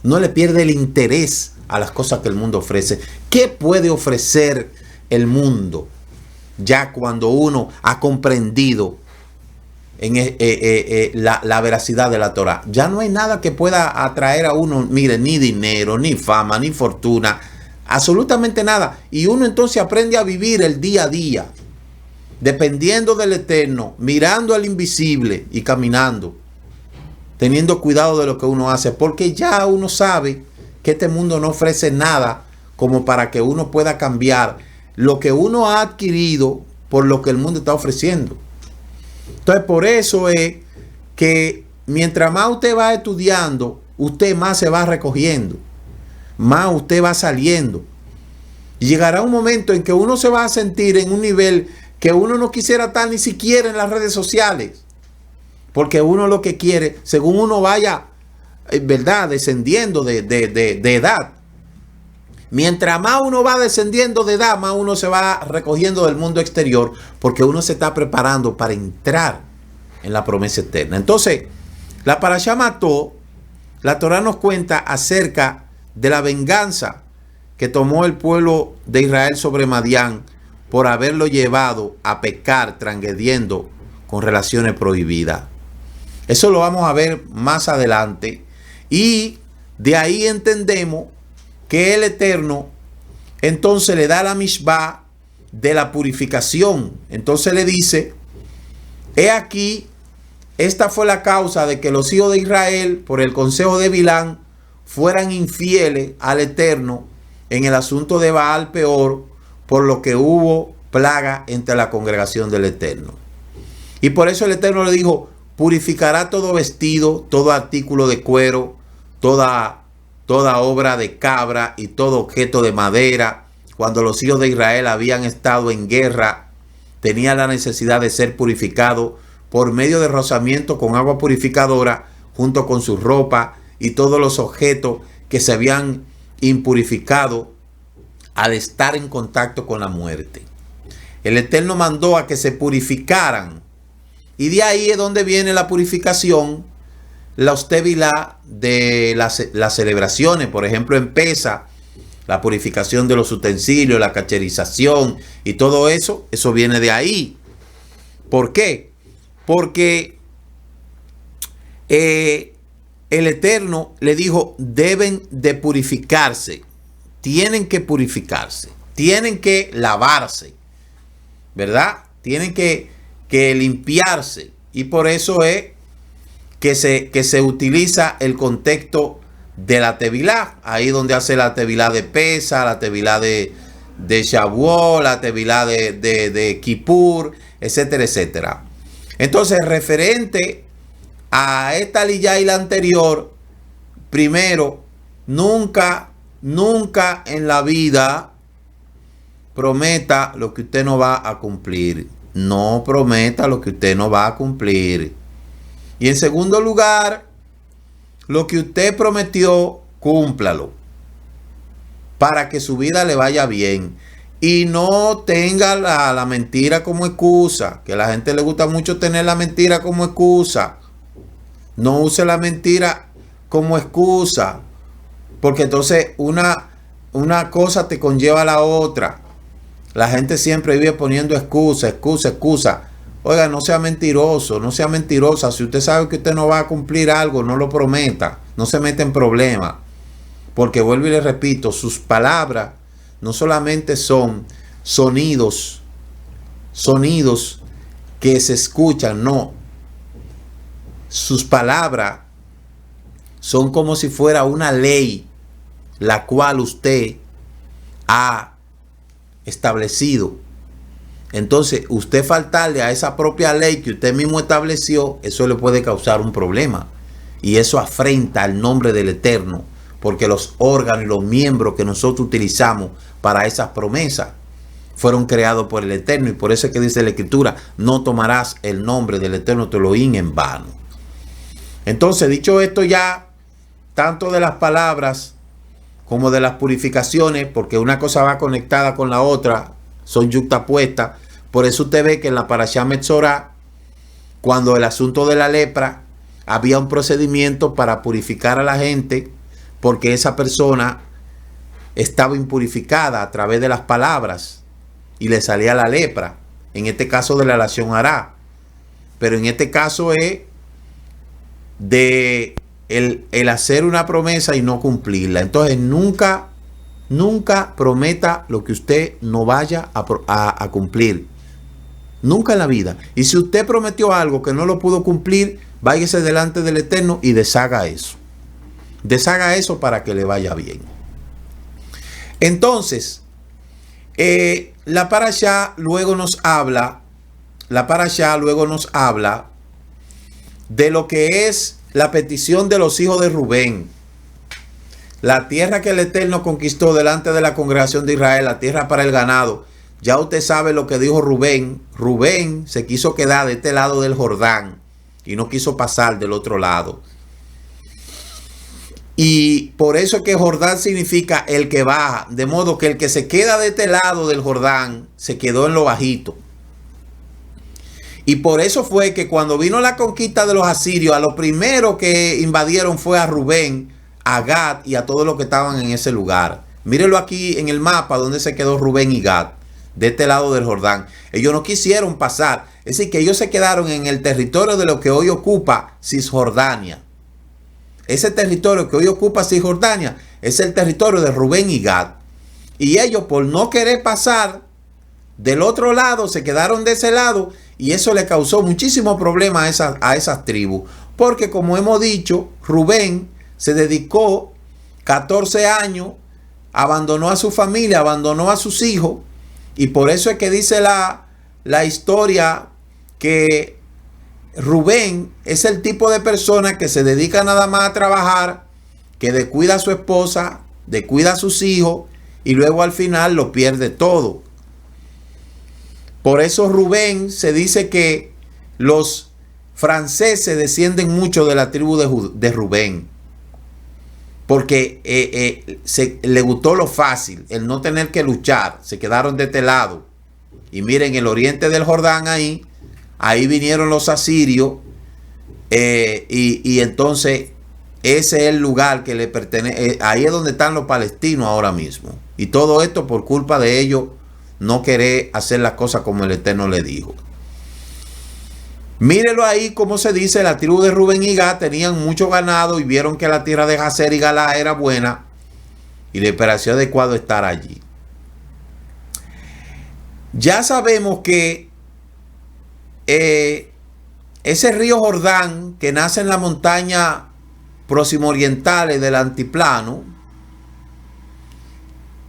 Speaker 2: No le pierde el interés a las cosas que el mundo ofrece. ¿Qué puede ofrecer el mundo? Ya cuando uno ha comprendido la veracidad de la Torah, ya no hay nada que pueda atraer a uno, mire, ni dinero, ni fama, ni fortuna, absolutamente nada. Y uno entonces aprende a vivir el día a día, dependiendo del Eterno, mirando al invisible y caminando, teniendo cuidado de lo que uno hace, porque ya uno sabe que este mundo no ofrece nada como para que uno pueda cambiar lo que uno ha adquirido por lo que el mundo está ofreciendo. Entonces, por eso es que mientras más usted va estudiando, usted más se va recogiendo, más usted va saliendo. Y llegará un momento en que uno se va a sentir en un nivel que uno no quisiera estar ni siquiera en las redes sociales. Porque uno lo que quiere, según uno vaya, ¿verdad?, descendiendo de edad. Mientras más uno va descendiendo de edad, más uno se va recogiendo del mundo exterior, porque uno se está preparando para entrar en la promesa eterna. Entonces, la Parashá Mató, la Torah nos cuenta acerca de la venganza que tomó el pueblo de Israel sobre Madián por haberlo llevado a pecar, transgrediendo con relaciones prohibidas. Eso lo vamos a ver más adelante. Y de ahí entendemos que el Eterno entonces le da la mishvá de la purificación. Entonces le dice: he aquí, esta fue la causa de que los hijos de Israel, por el consejo de Bilán, fueran infieles al Eterno en el asunto de Baal Peor, por lo que hubo plaga entre la congregación del Eterno. Y por eso el Eterno le dijo: purificará todo vestido, todo artículo de cuero, toda obra de cabra y todo objeto de madera. Cuando los hijos de Israel habían estado en guerra, tenían la necesidad de ser purificados por medio de rozamiento con agua purificadora, junto con su ropa y todos los objetos que se habían impurificado al estar en contacto con la muerte. El Eterno mandó a que se purificaran. Y de ahí es donde viene la purificación, la tevilá de las celebraciones. Por ejemplo, en Pesa, la purificación de los utensilios, la cacherización y todo eso, eso viene de ahí. ¿Por qué? Porque el Eterno le dijo: deben de purificarse, tienen que purificarse, tienen que lavarse, ¿verdad? Tienen que limpiarse. Y por eso es que se utiliza el contexto de la tevilá, ahí donde hace la tevilá de Pesa, la tevilá de Shavuot, la tevilá de Kippur, etcétera, etcétera. Entonces, referente a esta liyá y la anterior, primero, nunca en la vida prometa lo que usted no va a cumplir. No prometa lo que usted no va a cumplir. Y en segundo lugar, lo que usted prometió, cúmplalo, para que su vida le vaya bien. Y no tenga la mentira como excusa, que a la gente le gusta mucho tener la mentira como excusa. No use la mentira como excusa, porque entonces una cosa te conlleva a la otra. La gente siempre vive poniendo excusa. Oiga, no sea mentiroso, no sea mentirosa. Si usted sabe que usted no va a cumplir algo, no lo prometa. No se mete en problemas. Porque vuelvo y le repito, sus palabras no solamente son sonidos que se escuchan, no. Sus palabras son como si fuera una ley, la cual usted ha establecido. Entonces, usted faltarle a esa propia ley que usted mismo estableció, eso le puede causar un problema. Y eso afrenta al nombre del Eterno, porque los órganos y los miembros que nosotros utilizamos para esas promesas fueron creados por el Eterno, y por eso es que dice la Escritura, no tomarás el nombre del Eterno tu Elohim en vano. Entonces, dicho esto ya, tanto de las palabras como de las purificaciones, porque una cosa va conectada con la otra, son yuxtapuestas. Por eso usted ve que en la Parashá Metzorá, cuando el asunto de la lepra, había un procedimiento para purificar a la gente, porque esa persona estaba impurificada a través de las palabras y le salía la lepra. En este caso de la lashon hará, pero en este caso es de el hacer una promesa y no cumplirla. Entonces nunca prometa lo que usted no vaya a cumplir. Nunca en la vida. Y si usted prometió algo que no lo pudo cumplir, váyase delante del Eterno y deshaga eso. Deshaga eso para que le vaya bien. Entonces, la parashá luego nos habla de lo que es la petición de los hijos de Rubén. La tierra que el Eterno conquistó delante de la congregación de Israel, la tierra para el ganado. Ya usted sabe lo que dijo Rubén. Rubén se quiso quedar de este lado del Jordán y no quiso pasar del otro lado. Y por eso es que Jordán significa el que baja. De modo que el que se queda de este lado del Jordán se quedó en lo bajito. Y por eso fue que cuando vino la conquista de los asirios, a lo primero que invadieron fue a Rubén, a Gad y a todos los que estaban en ese lugar. Mírenlo aquí en el mapa donde se quedó Rubén y Gad, de este lado del Jordán. Ellos no quisieron pasar. Es decir, que ellos se quedaron en el territorio de lo que hoy ocupa Cisjordania. Ese territorio que hoy ocupa Cisjordania es el territorio de Rubén y Gad. Y ellos, por no querer pasar del otro lado, se quedaron de ese lado. Y eso le causó muchísimo problema a esas tribus. Porque como hemos dicho, Rubén se dedicó 14 años, abandonó a su familia, abandonó a sus hijos. Y por eso es que dice la historia que Rubén es el tipo de persona que se dedica nada más a trabajar, que descuida a su esposa, descuida a sus hijos y luego al final lo pierde todo. Por eso Rubén se dice que los franceses descienden mucho de la tribu de Rubén. Porque le gustó lo fácil, el no tener que luchar. Se quedaron de este lado. Y miren, el oriente del Jordán ahí vinieron los asirios. Y entonces ese es el lugar que le pertenece. Ahí es donde están los palestinos ahora mismo. Y todo esto por culpa de ellos no querer hacer las cosas como el Eterno le dijo. Mírelo ahí como se dice, la tribu de Rubén y Gad tenían mucho ganado y vieron que la tierra de Jazer y Galá era buena y les pareció adecuado estar allí. Ya sabemos que ese río Jordán que nace en la montaña próximo orientales del antiplano,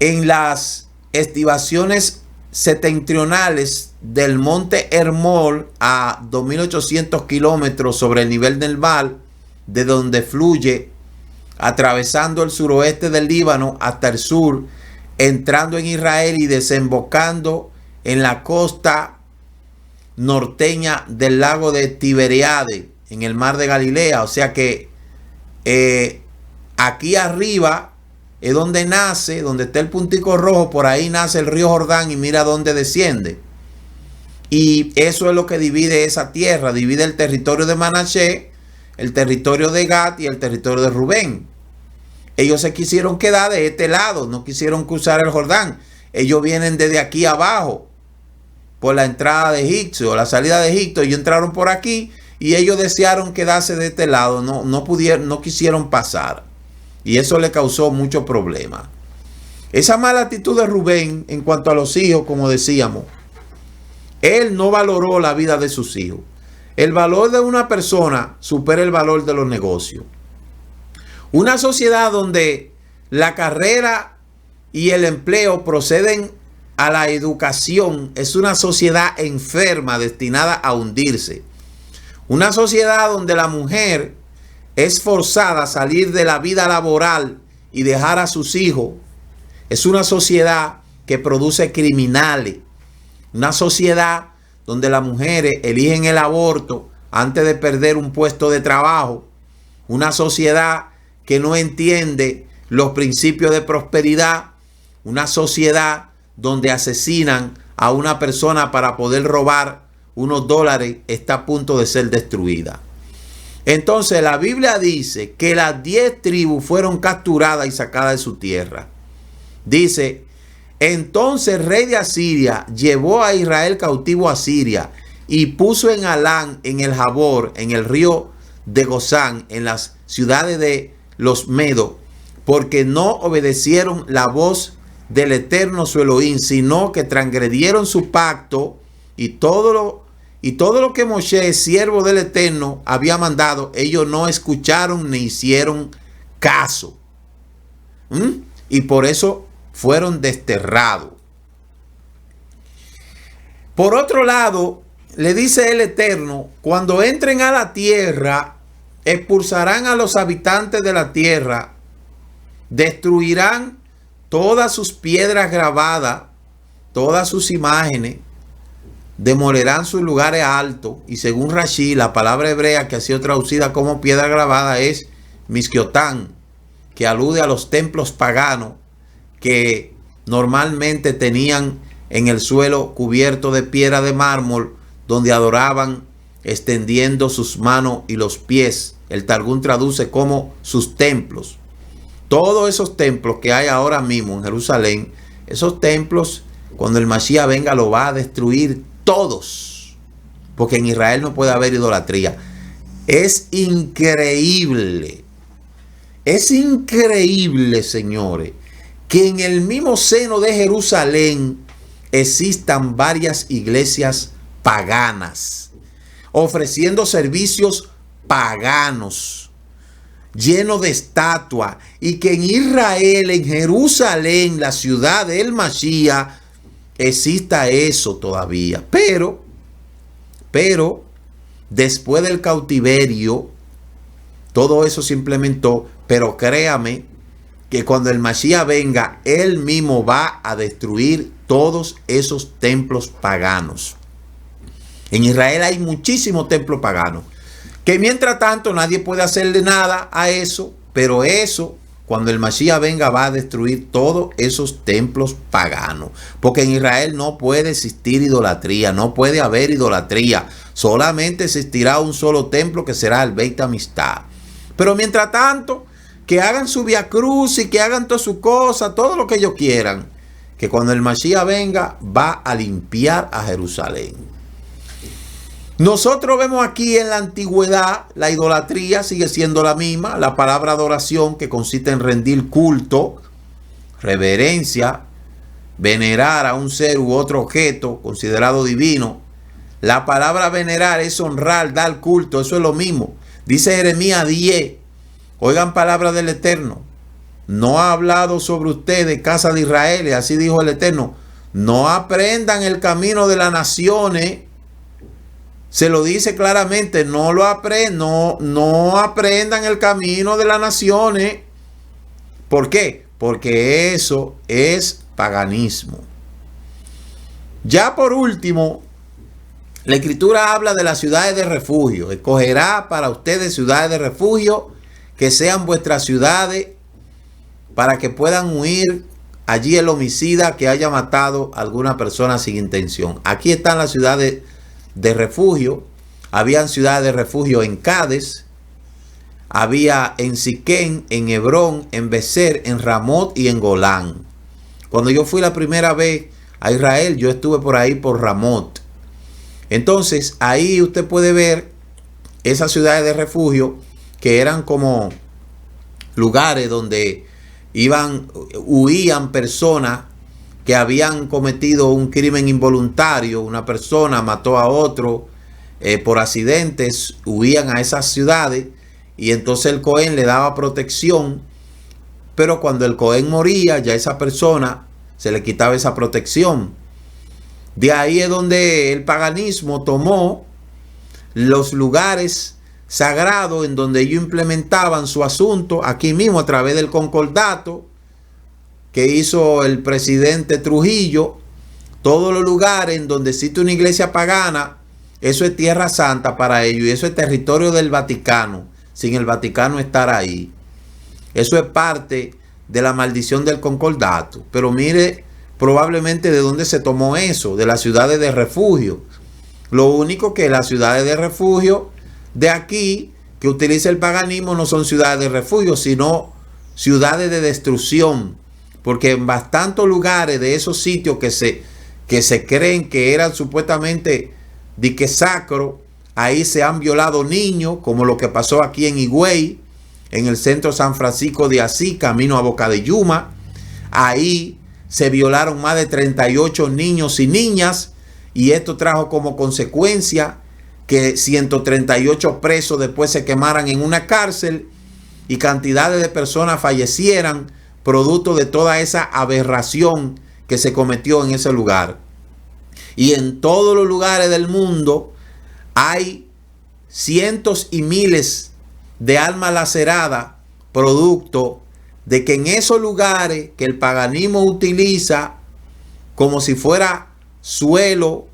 Speaker 2: en las estribaciones septentrionales del monte Hermol a 2.800 kilómetros sobre el nivel del mar, de donde fluye atravesando el suroeste del Líbano hasta el sur, entrando en Israel y desembocando en la costa norteña del lago de Tiberiade, en el mar de Galilea. O sea que aquí arriba es donde nace, donde está el puntico rojo, por ahí nace el río Jordán y mira dónde desciende. Y eso es lo que divide esa tierra, divide el territorio de Manasés, el territorio de Gad y el territorio de Rubén. Ellos se quisieron quedar de este lado, no quisieron cruzar el Jordán. Ellos vienen desde aquí abajo, por la entrada de Egipto, la salida de Egipto. Ellos entraron por aquí y ellos desearon quedarse de este lado, no quisieron pasar. Y eso le causó mucho problema. Esa mala actitud de Rubén en cuanto a los hijos, como decíamos, él no valoró la vida de sus hijos. El valor de una persona supera el valor de los negocios. Una sociedad donde la carrera y el empleo proceden a la educación es una sociedad enferma destinada a hundirse. Una sociedad donde la mujer es forzada a salir de la vida laboral y dejar a sus hijos es una sociedad que produce criminales, una sociedad donde las mujeres eligen el aborto antes de perder un puesto de trabajo, una sociedad que no entiende los principios de prosperidad, una sociedad donde asesinan a una persona para poder robar unos dólares, está a punto de ser destruida. Entonces la Biblia dice que las 10 tribus fueron capturadas y sacadas de su tierra. Dice, entonces el rey de Asiria llevó a Israel cautivo a Siria y puso en Alán, en el Jabor, en el río de Gozán, en las ciudades de los Medos, porque no obedecieron la voz del Eterno su Elohim, sino que transgredieron su pacto y todo lo que Moshe, siervo del Eterno, había mandado, ellos no escucharon ni hicieron caso. Y por eso fueron desterrados. Por otro lado, le dice el Eterno, cuando entren a la tierra, expulsarán a los habitantes de la tierra, destruirán todas sus piedras grabadas, todas sus imágenes, demolerán sus lugares altos. Y según Rashi, la palabra hebrea que ha sido traducida como piedra grabada es Misquiotán, que alude a los templos paganos que normalmente tenían en el suelo cubierto de piedra de mármol, donde adoraban extendiendo sus manos y los pies. El Targum traduce como sus templos. Todos esos templos que hay ahora mismo en Jerusalén, esos templos, cuando el Mashiach venga, lo va a destruir todos, porque en Israel no puede haber idolatría. Es increíble, señores, que en el mismo seno de Jerusalén existan varias iglesias paganas, ofreciendo servicios paganos, llenos de estatuas, y que en Israel, en Jerusalén, la ciudad del Mashiach, exista eso todavía. Pero, después del cautiverio, todo eso se implementó. Pero créame que cuando el Mashiach venga, él mismo va a destruir todos esos templos paganos. En Israel hay muchísimos templos paganos, que mientras tanto nadie puede hacerle nada a eso, pero eso, cuando el Mashiach venga, va a destruir todos esos templos paganos. Porque en Israel no puede existir idolatría, no puede haber idolatría. Solamente existirá un solo templo, que será el Beit Hamikdash. Pero mientras tanto, que hagan su Via Cruz y que hagan todas sus cosas, todo lo que ellos quieran, que cuando el Mashiach venga, va a limpiar a Jerusalén. Nosotros vemos aquí en la antigüedad, la idolatría sigue siendo la misma. La palabra adoración, que consiste en rendir culto, reverencia, venerar a un ser u otro objeto considerado divino. La palabra venerar es honrar, dar culto, eso es lo mismo. Dice Jeremías 10, oigan palabra del Eterno: no ha hablado sobre ustedes, casa de Israel, y así dijo el Eterno, no aprendan el camino de las naciones. Se lo dice claramente, no aprendan el camino de las naciones. ¿Por qué? Porque eso es paganismo. Ya por último, la Escritura habla de las ciudades de refugio. Escogerá para ustedes ciudades de refugio, que sean vuestras ciudades, para que puedan huir allí el homicida que haya matado a alguna persona sin intención. Aquí están las ciudades de refugio. Habían ciudades de refugio en Cades, había en Siquén, en Hebrón, en Becer, en Ramot y en Golán. Cuando yo fui la primera vez a Israel, yo estuve por ahí por Ramot. Entonces ahí usted puede ver esas ciudades de refugio, que eran como lugares donde huían personas que habían cometido un crimen involuntario. Una persona mató a otro por accidentes, huían a esas ciudades, y entonces el Cohen le daba protección. Pero cuando el Cohen moría, ya esa persona se le quitaba esa protección. De ahí es donde el paganismo tomó los lugares sagrados en donde ellos implementaban su asunto, aquí mismo a través del concordato. que hizo el presidente Trujillo, todos los lugares en donde existe una iglesia pagana, eso es tierra santa para ellos y eso es territorio del Vaticano, sin el Vaticano estar ahí. Eso es parte de la maldición del concordato. Pero mire probablemente de dónde se tomó eso, de las ciudades de refugio. Lo único que las ciudades de refugio de aquí que utiliza el paganismo no son ciudades de refugio, sino ciudades de destrucción. Porque en bastantes lugares de esos sitios que se creen que eran supuestamente dique sacro, ahí se han violado niños, como lo que pasó aquí en Higüey, en el centro San Francisco de Asís, camino a Boca de Yuma. Ahí se violaron más de 38 niños y niñas, y esto trajo como consecuencia que 138 presos después se quemaran en una cárcel y cantidades de personas fallecieran producto de toda esa aberración que se cometió en ese lugar. Y en todos los lugares del mundo hay cientos y miles de almas laceradas producto de que en esos lugares que el paganismo utiliza como si fuera suelo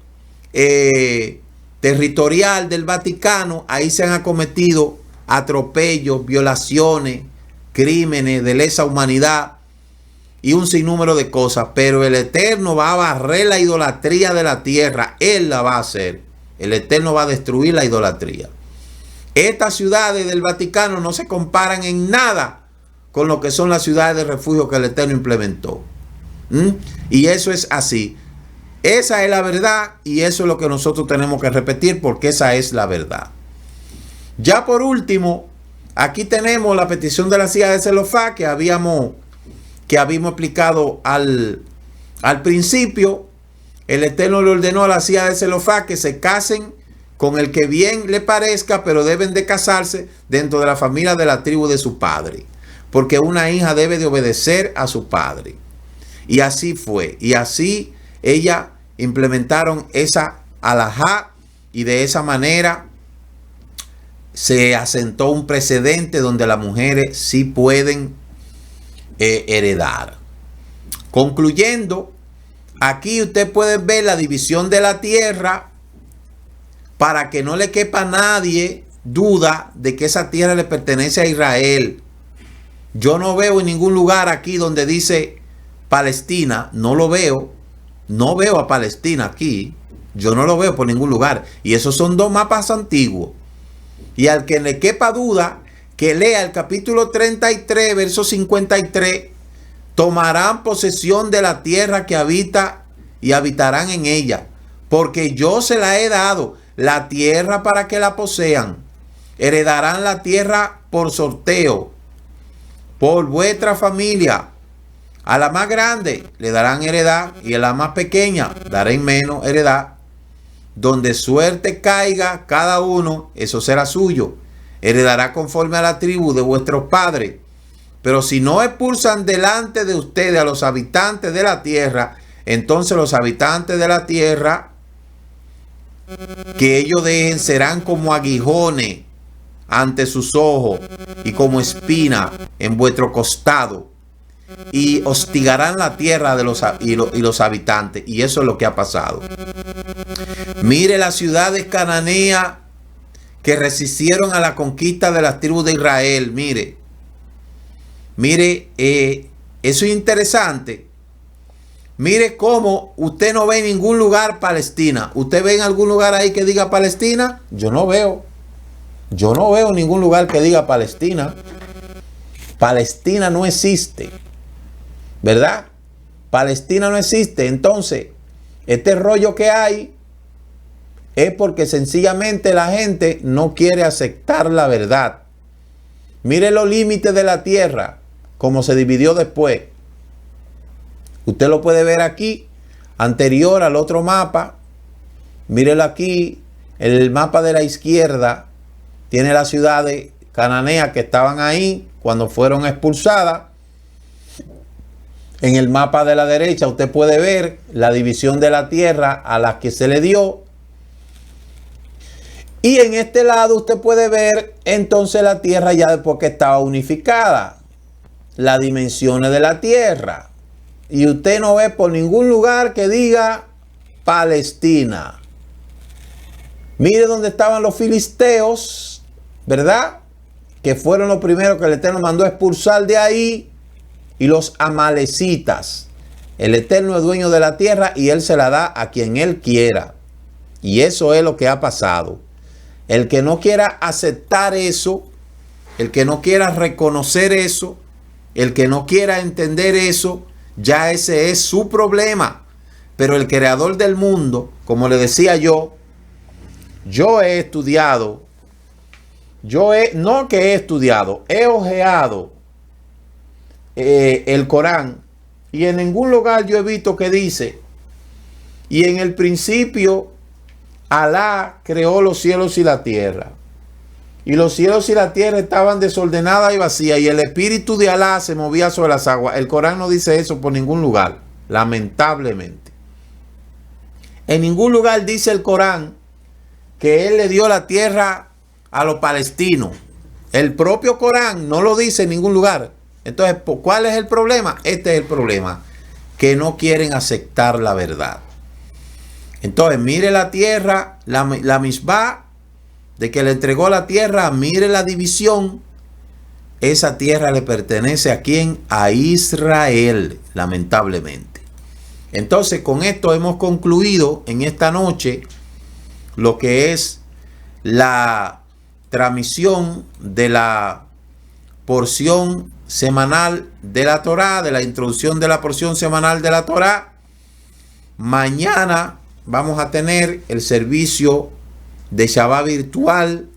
Speaker 2: territorial del Vaticano, ahí se han acometido atropellos, violaciones, crímenes de lesa humanidad y un sinnúmero de cosas. Pero el Eterno va a barrer la idolatría de la tierra. Él la va a hacer. El Eterno va a destruir la idolatría. Estas ciudades del Vaticano no se comparan en nada con lo que son las ciudades de refugio que el Eterno implementó. Y eso es así. Esa es la verdad y eso es lo que nosotros tenemos que repetir porque esa es la verdad. Ya por último, aquí tenemos la petición de la silla de Zelofá que habíamos explicado al principio. El Eterno le ordenó a la silla de Zelofá que se casen con el que bien le parezca, pero deben de casarse dentro de la familia de la tribu de su padre, porque una hija debe de obedecer a su padre. Y así fue, y así ella implementaron esa alajá, y de esa manera se asentó un precedente donde las mujeres sí pueden heredar. Concluyendo, aquí usted puede ver la división de la tierra para que no le quepa a nadie duda de que esa tierra le pertenece a Israel. Yo no veo en ningún lugar aquí donde dice Palestina, no lo veo. No veo a Palestina aquí. Yo no lo veo por ningún lugar. Y esos son dos mapas antiguos. Y al que le quepa duda, que lea el capítulo 33, verso 53. Tomarán posesión de la tierra que habita y habitarán en ella. Porque yo se la he dado, la tierra para que la posean. Heredarán la tierra por sorteo, por vuestra familia. A la más grande le darán heredad y a la más pequeña darán menos heredad. Donde suerte caiga cada uno, eso será suyo. Heredará conforme a la tribu de vuestros padres. Pero si no expulsan delante de ustedes a los habitantes de la tierra, entonces los habitantes de la tierra que ellos dejen serán como aguijones ante sus ojos y como espina en vuestro costado. Y hostigarán la tierra de los habitantes. Y eso es lo que ha pasado. Mire las ciudades cananeas que resistieron a la conquista de las tribus de Israel. Mire, eso es interesante. Mire cómo usted no ve en ningún lugar Palestina. ¿Usted ve en algún lugar ahí que diga Palestina? Yo no veo. Yo no veo ningún lugar que diga Palestina. Palestina no existe. ¿Verdad? Palestina no existe. Entonces, este rollo que hay es porque sencillamente la gente no quiere aceptar la verdad. Mire los límites de la tierra, como se dividió después. Usted lo puede ver aquí, anterior al otro mapa. Mírelo aquí, el mapa de la izquierda tiene las ciudades cananeas que estaban ahí cuando fueron expulsadas. En el mapa de la derecha usted puede ver la división de la tierra a la que se le dio. Y en este lado usted puede ver entonces la tierra ya después que estaba unificada. Las dimensiones de la tierra. y usted no ve por ningún lugar que diga Palestina. Mire dónde estaban los filisteos, ¿verdad? Que fueron los primeros que el Eterno mandó a expulsar de ahí. Y los amalecitas. El Eterno es dueño de la tierra y Él se la da a quien Él quiera. Y eso es lo que ha pasado. El que no quiera aceptar eso, el que no quiera reconocer eso, el que no quiera entender eso, ya ese es su problema. Pero el creador del mundo, como le decía yo he estudiado, he ojeado el Corán, y en ningún lugar yo he visto que dice, y en el principio Alá creó los cielos y la tierra, y los cielos y la tierra estaban desordenadas y vacías, y el espíritu de Alá se movía sobre las aguas. El Corán no dice eso por ningún lugar, lamentablemente. En ningún lugar dice el Corán que Él le dio la tierra a los palestinos. El propio Corán no lo dice en ningún lugar. Entonces, ¿cuál es el problema? Este es el problema, que no quieren aceptar la verdad. Entonces, mire la tierra, la misbah, de que le entregó la tierra, mire la división. Esa tierra le pertenece ¿a quién? A Israel, lamentablemente. Entonces, con esto hemos concluido en esta noche lo que es la transmisión de la porción semanal de la Torá, de la introducción de la porción semanal de la Torá. Mañana vamos a tener el servicio de Shabbat virtual,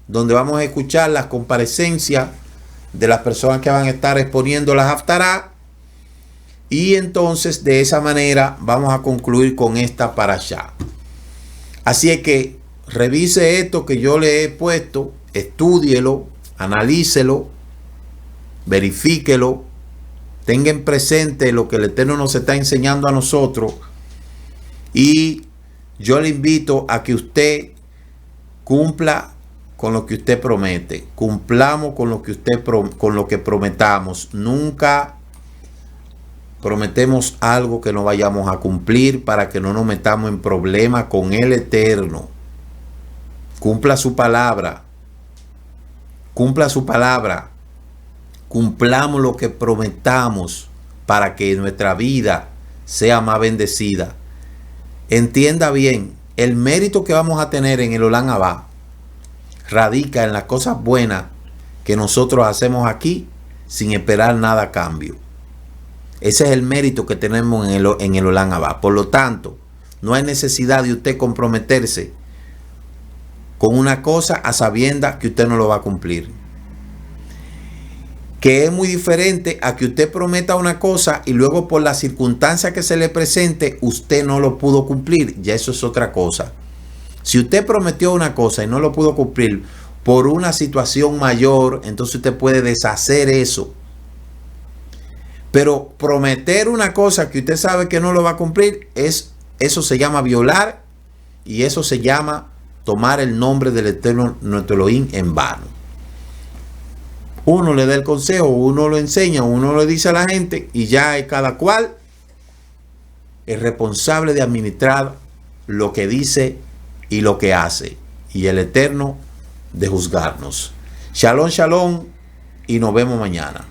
Speaker 2: donde vamos a escuchar las comparecencias de las personas que van a estar exponiendo las Haftará. Y entonces de esa manera vamos a concluir con esta parashá. Así es que revise esto que yo le he puesto, estúdielo, analícelo, verifíquelo, tengan presente lo que el Eterno nos está enseñando a nosotros, y yo le invito a que usted cumpla con lo que usted promete. Cumplamos con lo que prometamos. Nunca prometemos algo que no vayamos a cumplir, para que no nos metamos en problemas con el Eterno. Cumpla su palabra. Cumpla su palabra. Cumplamos lo que prometamos para que nuestra vida sea más bendecida. Entienda bien, el mérito que vamos a tener en el Olam Abba radica en las cosas buenas que nosotros hacemos aquí sin esperar nada a cambio. Ese es el mérito que tenemos en el Olam Abba. Por lo tanto, no hay necesidad de usted comprometerse con una cosa a sabiendas que usted no lo va a cumplir. Que es muy diferente a que usted prometa una cosa y luego por la circunstancia que se le presente usted no lo pudo cumplir. Ya eso es otra cosa. Si usted prometió una cosa y no lo pudo cumplir por una situación mayor, entonces usted puede deshacer eso. Pero prometer una cosa que usted sabe que no lo va a cumplir, eso se llama violar, y eso se llama tomar el nombre del Eterno nuestro Elohim en vano. Uno le da el consejo, uno lo enseña, uno le dice a la gente, y ya es cada cual el responsable de administrar lo que dice y lo que hace, y el Eterno de juzgarnos. Shalom, shalom, y nos vemos mañana.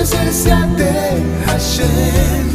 Speaker 1: presencia de Hashem.